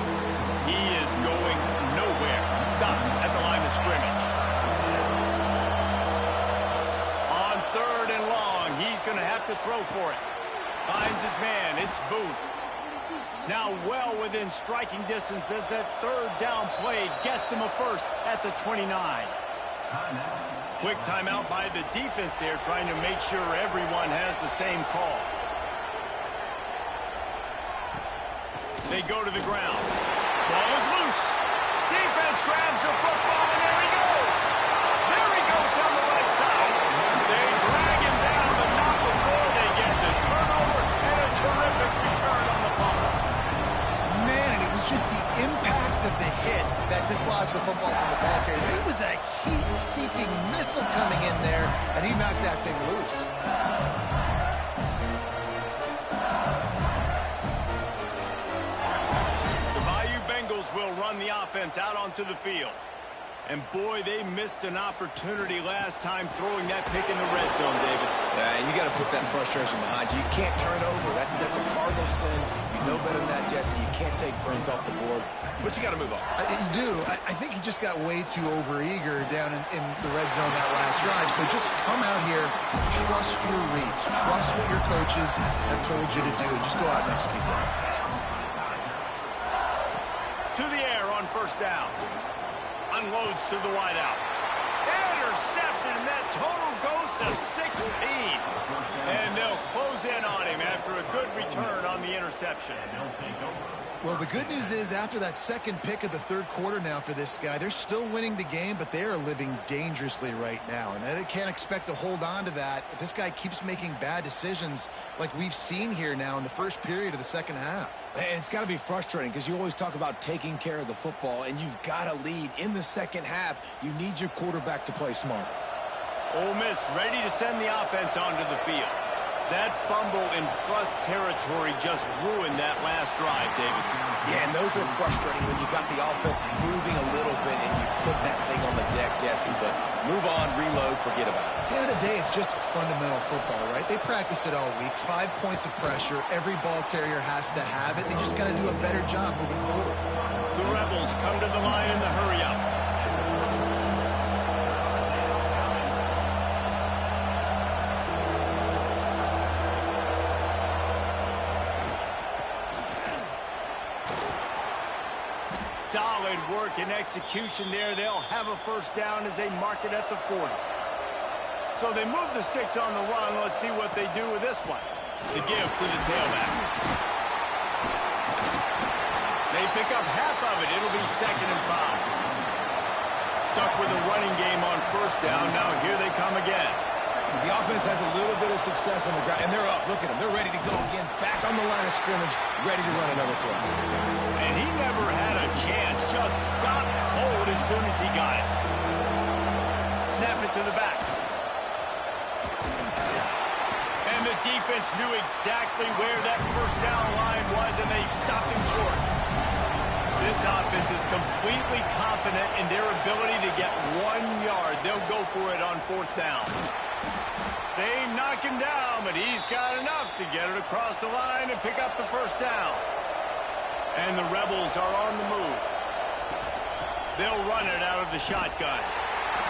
He is going nowhere. Stop at the line of scrimmage. On third and long, he's going to have to throw for it. Finds his man. It's Booth. Now well within striking distance as that third down play gets him a first at the 29. Quick timeout by the defense there, trying to make sure everyone has the same call. They go to the ground. Ball is loose. Defense grabs the football, and there he goes. There he goes down the right side. They drag him down, but not before they get the turnover and a terrific return on the fumble. Man, and it was just the impact of the hit that dislodged the football from the ball carrier. It was a heat-seeking missile coming in there, and he knocked that thing loose. Will run the offense out onto the field. And boy, they missed an opportunity last time throwing that pick in the red zone, David. And you got to put that frustration behind you. You can't turn over. That's a cardinal sin. You know better than that, Jesse. You can't take points off the board, but you got to move on. You do. I think he just got way too overeager down in the red zone that last drive. So just come out here, trust your reads, trust what your coaches have told you to do, and just go out and execute that offense. To the air on first down. Unloads to the wideout. Intercepted, and that total goes to 16. And they'll close in on him after a good return on the interception. Well, the good news is after that second pick of the third quarter now for this guy, they're still winning the game, but they are living dangerously right now. And they can't expect to hold on to that if this guy keeps making bad decisions like we've seen here now in the first period of the second half. And it's got to be frustrating because you always talk about taking care of the football, and you've got to lead in the second half. You need your quarterback to play smart. Ole Miss ready to send the offense onto the field. That fumble in plus territory just ruined that last drive, David. Yeah, and those are frustrating when you got the offense moving a little bit and you put that thing on the deck, Jesse. But move on, reload, forget about it. At the end of the day, it's just fundamental football, right? They practice it all week. 5 points of pressure. Every ball carrier has to have it. They just got to do a better job moving forward. The Rebels come to the line in the hurry-up. Solid work and execution there. They'll have a first down as they mark it at the 40. So they move the sticks on the run. Let's see what they do with this one. The give to the tailback. They pick up half of it. It'll be 2nd and 5. Stuck with a running game on first down. Now here they come again. The offense has a little bit of success on the ground, and they're up. Look at them. They're ready to go again. Back on the line of scrimmage, ready to run another play. And he never had a chance. Just stopped cold as soon as he got it. Snap it to the back. And the defense knew exactly where that first down line was, and they stopped him short. This offense is completely confident in their ability to get 1 yard. They'll go for it on 4th down. They knock him down, but he's got enough to get it across the line and pick up the first down. And the Rebels are on the move. They'll run it out of the shotgun.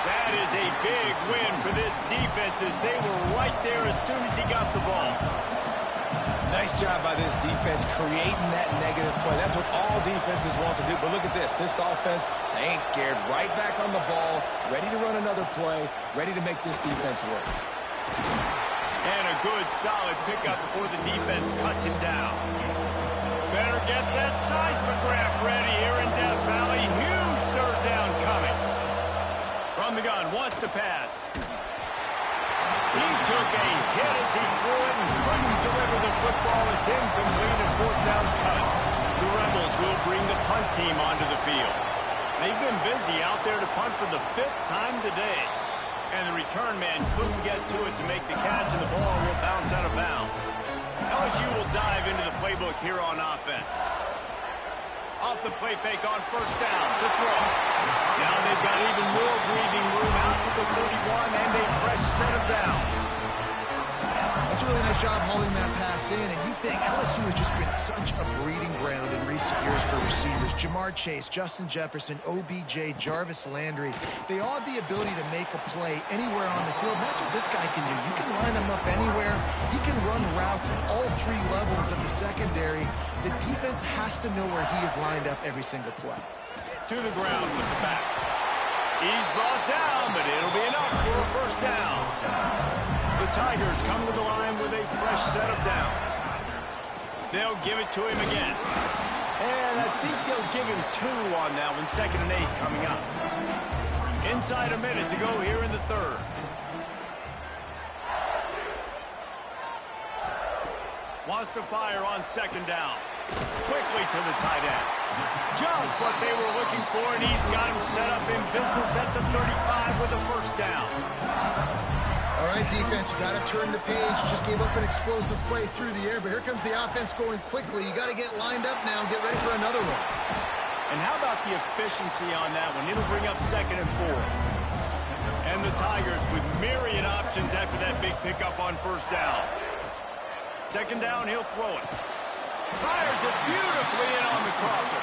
That is a big win for this defense as they were right there as soon as he got the ball. Nice job by this defense creating that negative play. That's what all defenses want to do. But look at this. This offense, they ain't scared. Right back on the ball, ready to run another play, ready to make this defense work. And a good, solid pickup before the defense cuts him down. Better get that seismograph ready here in Death Valley. Huge 3rd down coming. From the gun, wants to pass. He took a hit as he threw it and couldn't deliver the football. It's incomplete and 4th down's cut. The Rebels will bring the punt team onto the field. They've been busy out there to punt for the 5th time today. And the return man couldn't get to it to make the catch, and the ball will bounce out of bounds. LSU will dive into the playbook here on offense. Off the play fake on 1st down, the throw. Now they've got even more breathing room out to the 31 and a fresh set of downs. That's a really nice job hauling that pass in, and you think LSU has just been such a breeding ground in recent years for receivers. Jamar Chase, Justin Jefferson, OBJ, Jarvis Landry, they all have the ability to make a play anywhere on the field, and that's what this guy can do. You can line him up anywhere. He can run routes at all 3 levels of the secondary. The defense has to know where he is lined up every single play. To the ground with the back. He's brought down, but it'll be enough for a 1st down. The Tigers come to the line with a fresh set of downs. They'll give it to him again. And I think they'll give him 2 on that one. 2nd and 8 coming up. Inside a minute to go here in the 3rd. Wants to fire on 2nd down. Quickly to the tight end. Just what they were looking for, and he's got him set up in business at the 35 with a 1st down. All right, defense, you got to turn the page. Just gave up an explosive play through the air, but here comes the offense going quickly. You got to get lined up now and get ready for another one. And how about the efficiency on that one? It'll bring up 2nd and 4. And the Tigers with myriad options after that big pickup on 1st down. 2nd down, he'll throw it. Fires it beautifully in on the crosser.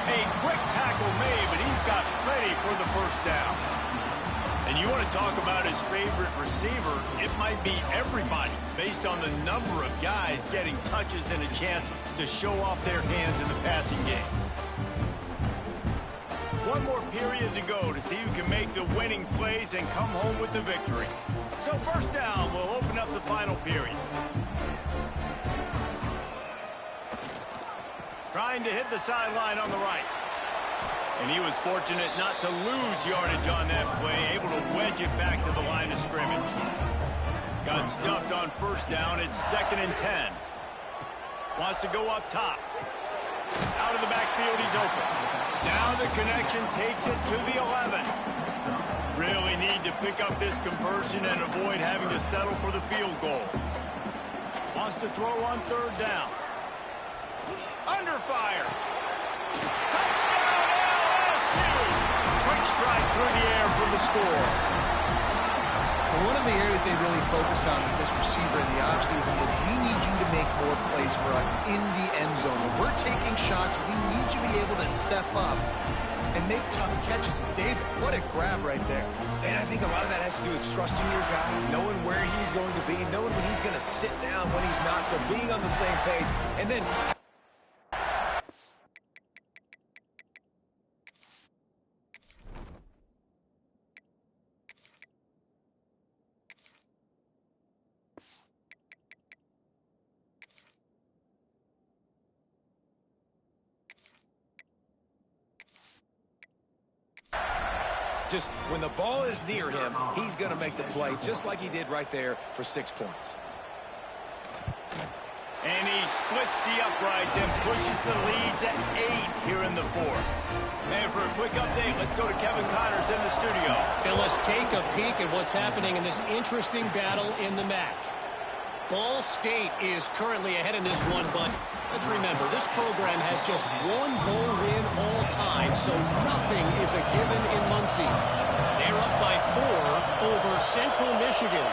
A quick tackle made, but he's got plenty for the 1st down. And you want to talk about his favorite receiver, it might be everybody based on the number of guys getting touches and a chance to show off their hands in the passing game. One more period to go to see who can make the winning plays and come home with the victory. So 1st down will open up the final period. Trying to hit the sideline on the right. And he was fortunate not to lose yardage on that play, able to wedge it back to the line of scrimmage. Got stuffed on 1st down. It's 2nd and 10. Wants to go up top. Out of the backfield, he's open. Now the connection takes it to the 11. Really need to pick up this conversion and avoid having to settle for the field goal. Wants to throw on 3rd down. Under fire. Touchdown LSU! Quick strike through the air for the score. Well, one of the areas they really focused on with this receiver in the offseason was we need you to make more plays for us in the end zone. When we're taking shots, we need you to be able to step up and make tough catches. And David, what a grab right there. And I think a lot of that has to do with trusting your guy, knowing where he's going to be, knowing when he's going to sit down, when he's not, so being on the same page, and then just when the ball is near him, he's going to make the play just like he did right there for 6 points. And he splits the uprights and pushes the lead to 8 here in the 4th. And for a quick update, let's go to Kevin Connors in the studio. Phyllis, take a peek at what's happening in this interesting battle in the MAC. Ball State is currently ahead in this one, but let's remember, this program has just one bowl win all time, so nothing is a given in Muncie. They're up by 4 over Central Michigan.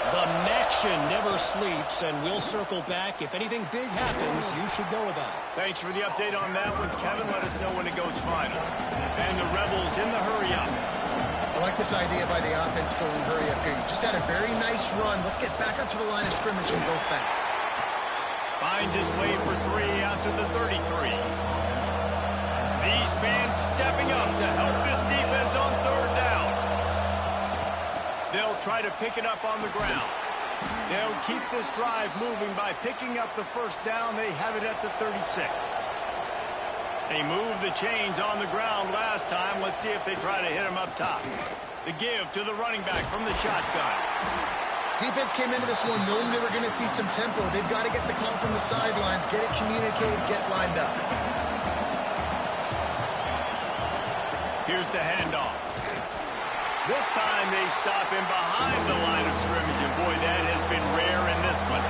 The Maction never sleeps, and we'll circle back. If anything big happens, you should know about it. Thanks for the update on that one, Kevin. Let us know when it goes final. And the Rebels in the hurry-up. I like this idea by the offense going hurry up here. You just had a very nice run. Let's get back up to the line of scrimmage and go fast. Finds his way for 3 out to the 33. These fans stepping up to help this defense on 3rd down. They'll try to pick it up on the ground. They'll keep this drive moving by picking up the 1st down. They have it at the 36. They moved the chains on the ground last time. Let's see if they try to hit him up top. The give to the running back from the shotgun. Defense came into this one knowing they were going to see some tempo. They've got to get the call from the sidelines, get it communicated, get lined up. Here's the handoff. This time they stop him behind the line of scrimmage, and boy, that has been rare in this one.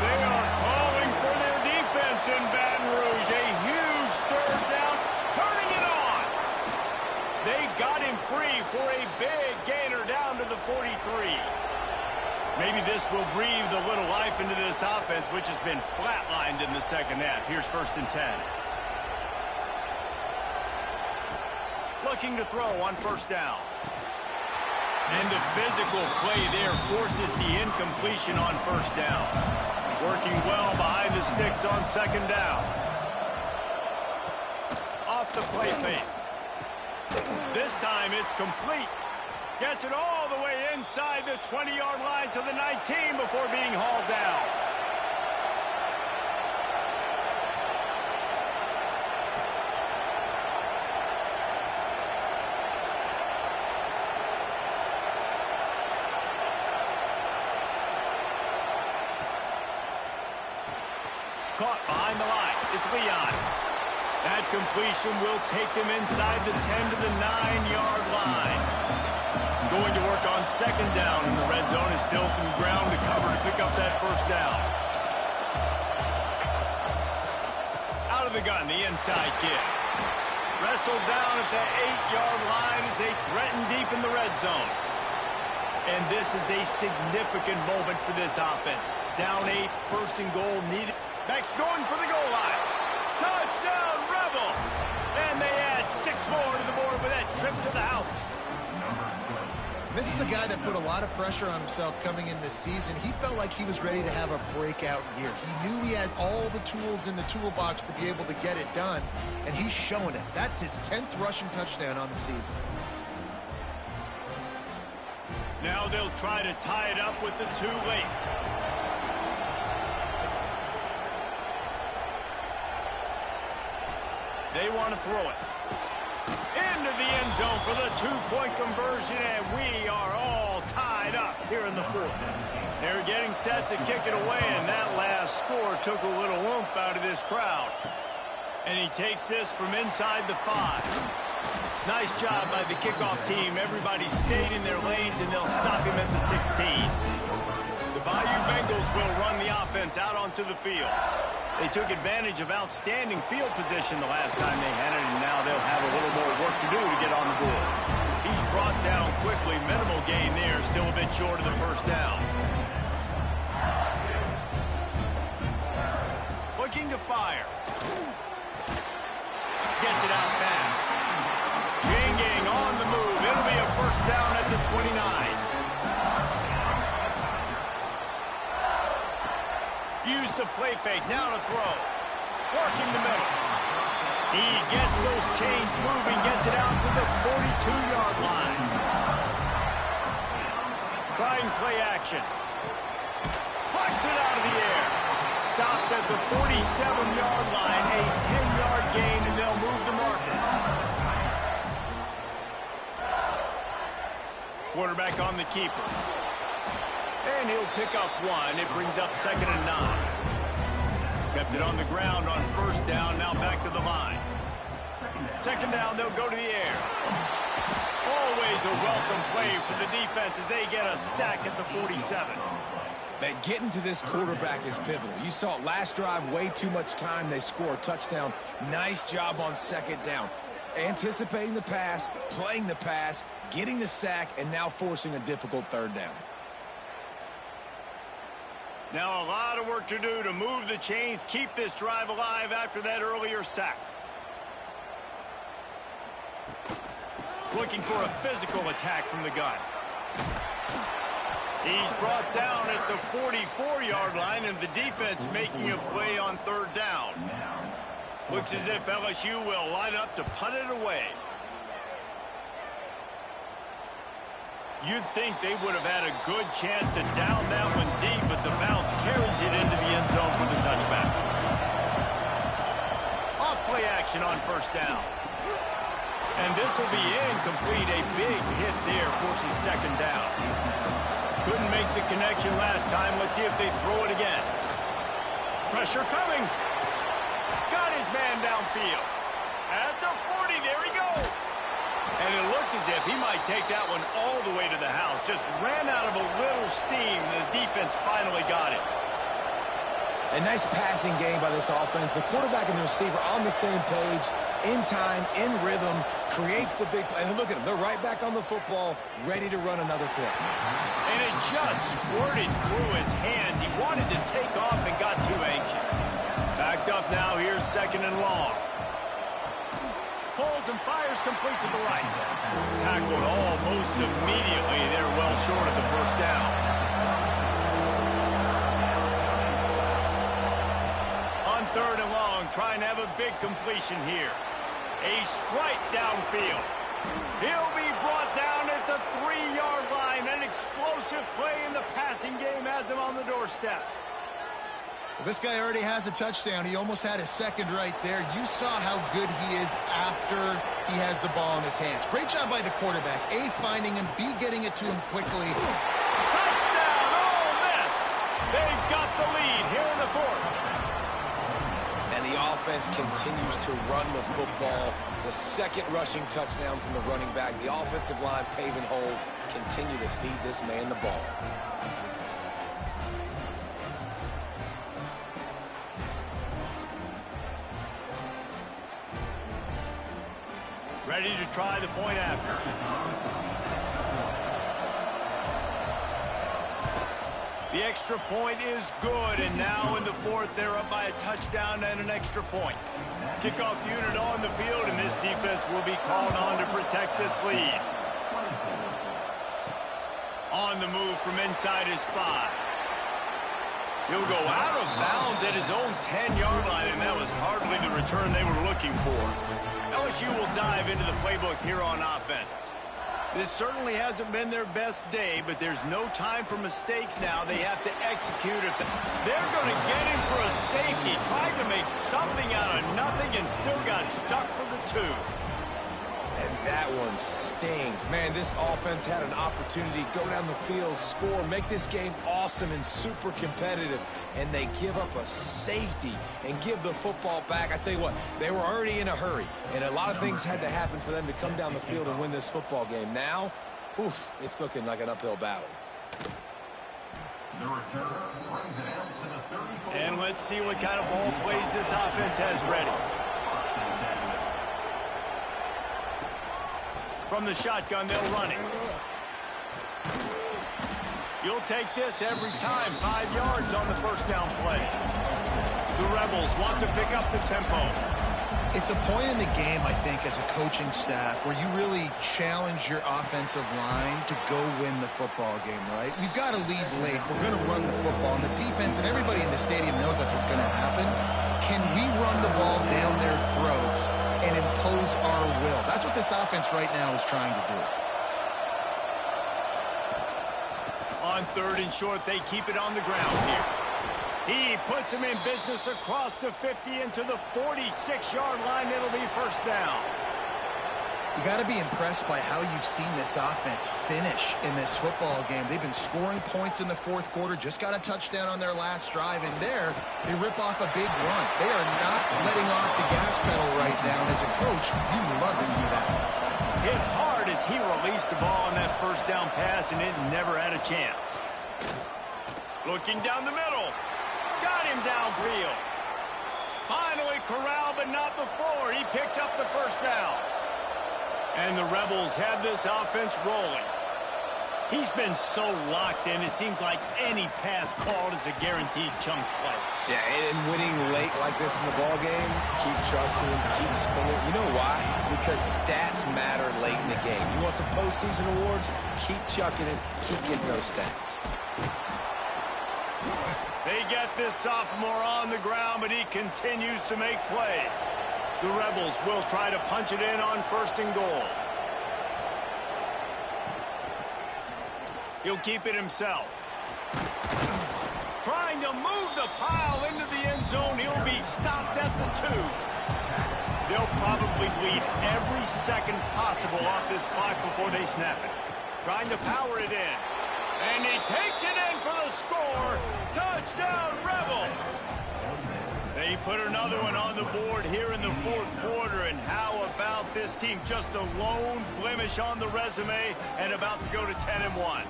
They are calling for their defense in Baton Rouge. A huge 3rd down, turning it on. They got him free for a big gainer down to the 43. Maybe this will breathe a little life into this offense, which has been flatlined in the 2nd half. Here's 1st and 10. Looking to throw on 1st down. And the physical play there forces the incompletion on 1st down. Working well behind the sticks on 2nd down. Off the play fake. This time it's complete. Gets it all the way inside the 20-yard line to the 19 before being hauled down. Caught behind the line. It's Leon. That completion will take them inside the 10 to the 9-yard line. Going to work on 2nd down in the red zone. Is still some ground to cover to pick up that 1st down. Out of the gun, the inside give. Wrestled down at the 8-yard line as they threaten deep in the red zone. And this is a significant moment for this offense. Down 8, 1st and goal needed. Beck's going for the goal line. Touchdown, Rebels! And they add 6 more to the board with that trip to the house. This is a guy that put a lot of pressure on himself coming in this season. He felt like he was ready to have a breakout year. He knew he had all the tools in the toolbox to be able to get it done, and he's showing it. That's his 10th rushing touchdown on the season. Now they'll try to tie it up with the 2 late. They want to throw it. Into the end zone for the 2-point conversion, and we are all tied up here in the 4th. They're getting set to kick it away, and that last score took a little oomph out of this crowd. And he takes this from inside the 5. Nice job by the kickoff team. Everybody stayed in their lanes, and they'll stop him at the 16. The Bayou Bengals will run the offense out onto the field. They took advantage of outstanding field position the last time they had it, and now they'll have a little more work to do to get on the board. He's brought down quickly. Minimal gain there. Still a bit short of the 1st down. Looking to fire. Gets it out fast. Janging on the move. It'll be a 1st down at the 29. Use the play fake, now to throw. Working the middle. He gets those chains moving, gets it out to the 42-yard line. Trying play action. Flicks it out of the air. Stopped at the 47-yard line, a 10-yard gain, and they'll move the markers. Quarterback on the keeper. And he'll pick up 1. It brings up 2nd and 9. Kept it on the ground on 1st down. Now back to the line. 2nd down, they'll go to the air. Always a welcome play for the defense as they get a sack at the 47. That getting to this quarterback is pivotal. You saw it last drive, way too much time. They score a touchdown. Nice job on second down. Anticipating the pass, playing the pass, getting the sack, and now forcing a difficult third down. Now a lot of work to do to move the chains, keep this drive alive after that earlier sack. Looking for a physical attack from the gun. He's brought down at the 44-yard line, and the defense making a play on third down. Looks as if LSU will line up to punt it away. You'd think they would have had a good chance to down that one deep, but the bounce carries it into the end zone for the touchback. Off play action on first down. And this will be incomplete. A big hit there forces second down. Couldn't make the connection last time. Let's see if they throw it again. Pressure coming. Got his man downfield. At the 40, there he goes. And it looked as if he might take that one all the way to the house. Just ran out of a little steam. The defense finally got it. A nice passing game by this offense. The quarterback and the receiver on the same page, in time, in rhythm, creates the big play. And look at them. They're right back on the football, ready to run another play. And it just squirted through his hands. He wanted to take off and got too anxious. Backed up now. Here's second and long. Pulls and fires complete to the right. Tackled almost immediately. They're well short of the first down. On third and long, trying to have a big completion here. A strike downfield. He'll be brought down at the 3-yard line. An explosive play in the passing game has him on the doorstep. Well, this guy already has a touchdown. He almost had his second right there. You saw how good he is after he has the ball in his hands. Great job by the quarterback. A, finding him. B, getting it to him quickly. Touchdown, Ole Miss. They've got the lead here in the fourth. And the offense continues to run the football. The second rushing touchdown from the running back. The offensive line paving holes. Continue to feed this man the ball. Ready to try the point after. The extra point is good, and now in the fourth, they're up by a touchdown and an extra point. Kickoff unit on the field, and this defense will be called on to protect this lead. On the move from inside his 5. He'll go out of bounds at his own 10-yard line, and that was hardly the return they were looking for. LSU will dive into the playbook here on offense. This certainly hasn't been their best day, but there's no time for mistakes now. They have to execute it. They're going to get him for a safety, trying to make something out of nothing, and still got stuck for the 2. And that one stings. Man, this offense had an opportunity to go down the field, score, make this game awesome and super competitive, and they give up a safety and give the football back. I tell you what, they were already in a hurry, and a lot of things had to happen for them to come down the field and win this football game. Now, oof, it's looking like an uphill battle. And let's see what kind of ball plays this offense has ready. From the shotgun, they'll run it. You'll take this every time. 5 yards on the first down play. The Rebels want to pick up the tempo. It's a point in the game, I think, as a coaching staff where you really challenge your offensive line to go win the football game, right? We've got to lead late. We're going to run the football. And the defense and everybody in the stadium knows that's what's going to happen. Can we run the ball down their throats and impose our will? That's what this offense right now is trying to do. On third and short, they keep it on the ground here. He puts him in business across the 50 into the 46-yard line. It'll be first down. You got to be impressed by how you've seen this offense finish in this football game. They've been scoring points in the fourth quarter, just got a touchdown on their last drive, and there they rip off a big run. They are not letting off the gas pedal right now. And as a coach, you love to see that. Hit hard as he released the ball on that first down pass, and it never had a chance. Looking down the middle. Got him downfield. Finally corralled, but not before. He picks up the first down. And the Rebels have this offense rolling. He's been so locked in, it seems like any pass called is a guaranteed chunk play. Yeah, and winning late like this in the ball game, keep trusting him, keep spinning. You know why? Because stats matter late in the game. You want some postseason awards? Keep chucking it, keep getting those stats. They get this sophomore on the ground, but he continues to make plays. The Rebels will try to punch it in on 1st and goal. He'll keep it himself. Trying to move the pile into the end zone. He'll be stopped at the 2. They'll probably bleed every second possible off this clock before they snap it. Trying to power it in. And he takes it in for the score. Touchdown, Rebels! They put another one on the board here in the 4th quarter. And how about this team? Just a lone blemish on the resume and about to go to 10-1.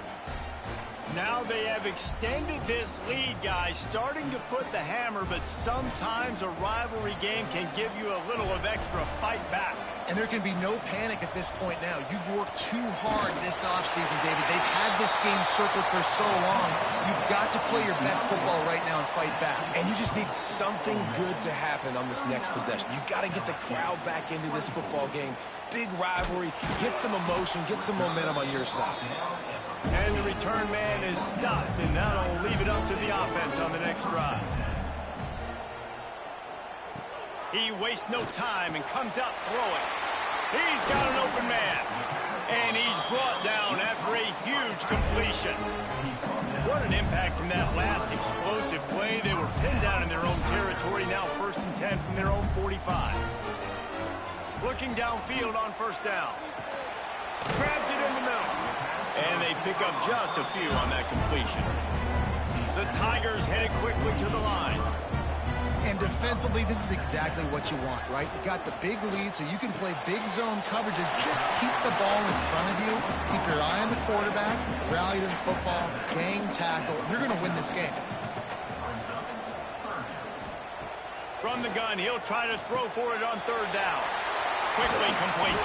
Now they have extended this lead, guys, starting to put the hammer, but sometimes a rivalry game can give you a little of extra fight back. And there can be no panic at this point now. You've worked too hard this offseason, David. They've had this game circled for so long. You've got to play your best football right now and fight back. And you just need something good to happen on this next possession. You got to get the crowd back into this football game. Big rivalry. Get some emotion. Get some momentum on your side. And the return man is stopped, and that'll leave it up to the offense on the next drive. He wastes no time and comes out throwing. He's got an open man. And he's brought down after a huge completion. What an impact from that last explosive play. They were pinned down in their own territory, now 1st and 10 from their own 45. Looking downfield on 1st down. Grabs it in the middle. And they pick up just a few on that completion. The Tigers headed quickly to the line. And defensively, this is exactly what you want, right? You got the big lead, so you can play big zone coverages. Just keep the ball in front of you. Keep your eye on the quarterback. Rally to the football. Gang tackle. You're going to win this game. From the gun, he'll try to throw for it on 3rd down. Quickly complete.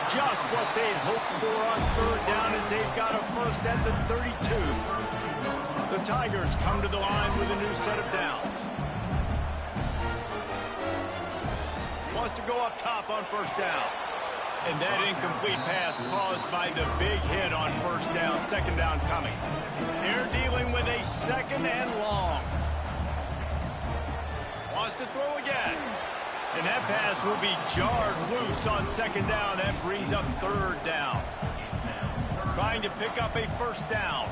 Just what they'd hoped for on 3rd down as they've got a first at the 32. The Tigers come to the line with a new set of downs. Wants to go up top on 1st down. And that incomplete pass caused by the big hit on 1st down. 2nd down coming. They're dealing with a 2nd and long. Wants to throw again. And that pass will be jarred loose on 2nd down. That brings up 3rd down. Trying to pick up a 1st down.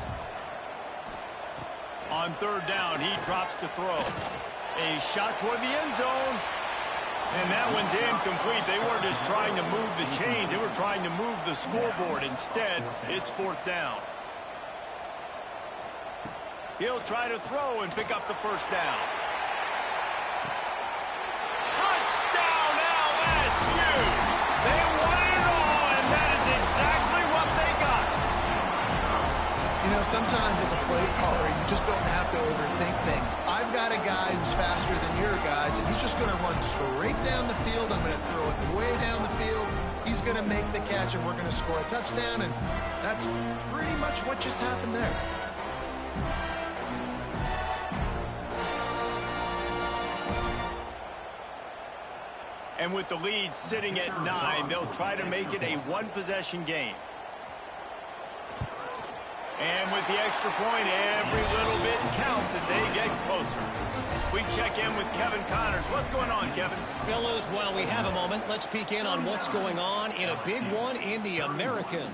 On 3rd down, he drops to throw. A shot toward the end zone. And that one's incomplete. They weren't just trying to move the chains. They were trying to move the scoreboard. Instead, it's 4th down. He'll try to throw and pick up the 1st down. Touchdown, LSU! They won it all, and that is exactly what they got. You know, sometimes as a play caller, you just don't have to overthink things. I've got a guy who's faster than your guys, and he's just going to run straight down the field. I'm going to throw it way down the field. He's going to make the catch, and we're going to score a touchdown, and that's pretty much what just happened there. And with the lead sitting at 9, they'll try to make it a one-possession game. And with the extra point, every little bit counts as they get closer. We check in with Kevin Connors. What's going on, Kevin? Fellas, while we have a moment, let's peek in on what's going on in a big one in the American.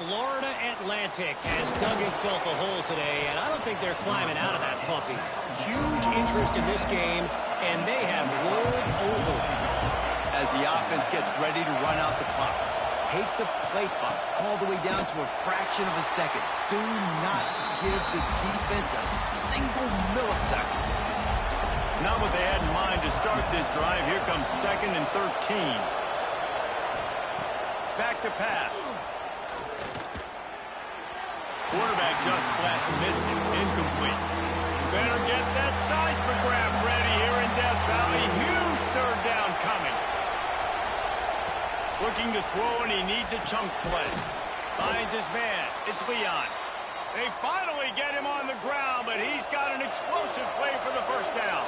Florida Atlantic has dug itself a hole today, and I don't think they're climbing out of that puppy. Huge interest in this game, and they have rolled over. As the offense gets ready to run out the clock, take the play clock all the way down to a fraction of a second. Do not give the defense a single millisecond. Not what they had in mind to start this drive. Here comes 2nd and 13. Back to pass. quarterback just flat missed it. Incomplete. Better get that seismograph ready here in Death Valley. Huge third down coming. Looking to throw, and he needs a chunk play. Finds his man. It's Leon. They finally get him on the ground, but he's got an explosive play for the first down.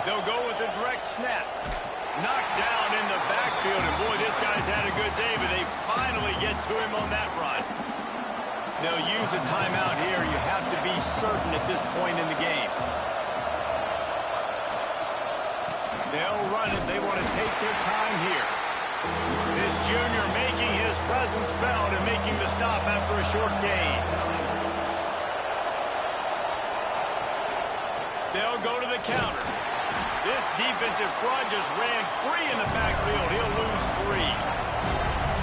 They'll go with a direct snap. Knocked down in the backfield, and boy, this guy's had a good day, but they finally get to him on that run. They'll use a timeout here. You have to be certain at this point in the game. They'll run it. They want to take their time here. This junior making his presence felt and making the stop after a short gain. They'll go to the counter. This defensive front just ran free in the backfield. He'll lose 3.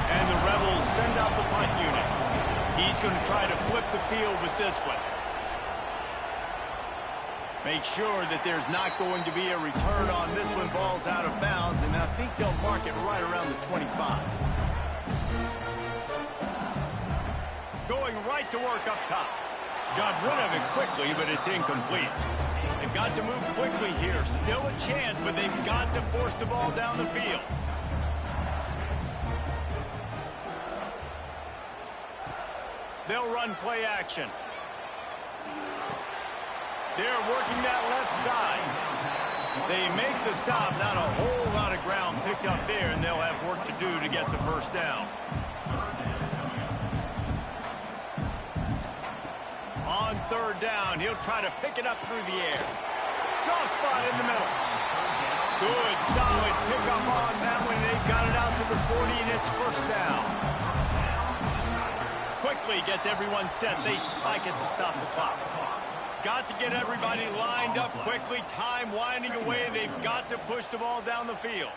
And the Rebels send out the punt unit. He's going to try to flip the field with this one. Make sure that there's not going to be a return on this one. Ball's out of bounds, and I think they'll mark it right around the 25. Going right to work up top. Got rid of it quickly, but it's incomplete. They've got to move quickly here. Still a chance, but they've got to force the ball down the field. They'll run play action. They're working that left side. They make the stop. Not a whole lot of ground picked up there, and they'll have work to do to get the first down. On third down, he'll try to pick it up through the air. Soft spot in the middle. Good, solid pickup on that one. They've got it out to the 40, and it's first down. Quickly gets everyone set. They spike it to stop the clock. Got to get everybody lined up quickly. Time winding away. They've got to push the ball down the field.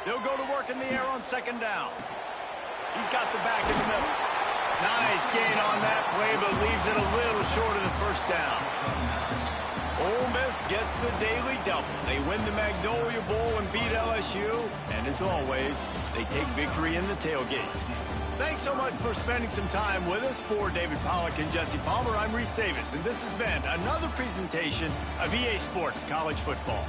They'll go to work in the air on second down. He's got the back in the middle. Nice gain on that play, but leaves it a little short of the first down. Ole Miss gets the daily double. They win the Magnolia Bowl and beat LSU. And as always, they take victory in the tailgate. Thanks so much for spending some time with us. For David Pollack and Jesse Palmer, I'm Reese Davis, and this has been another presentation of EA Sports College Football.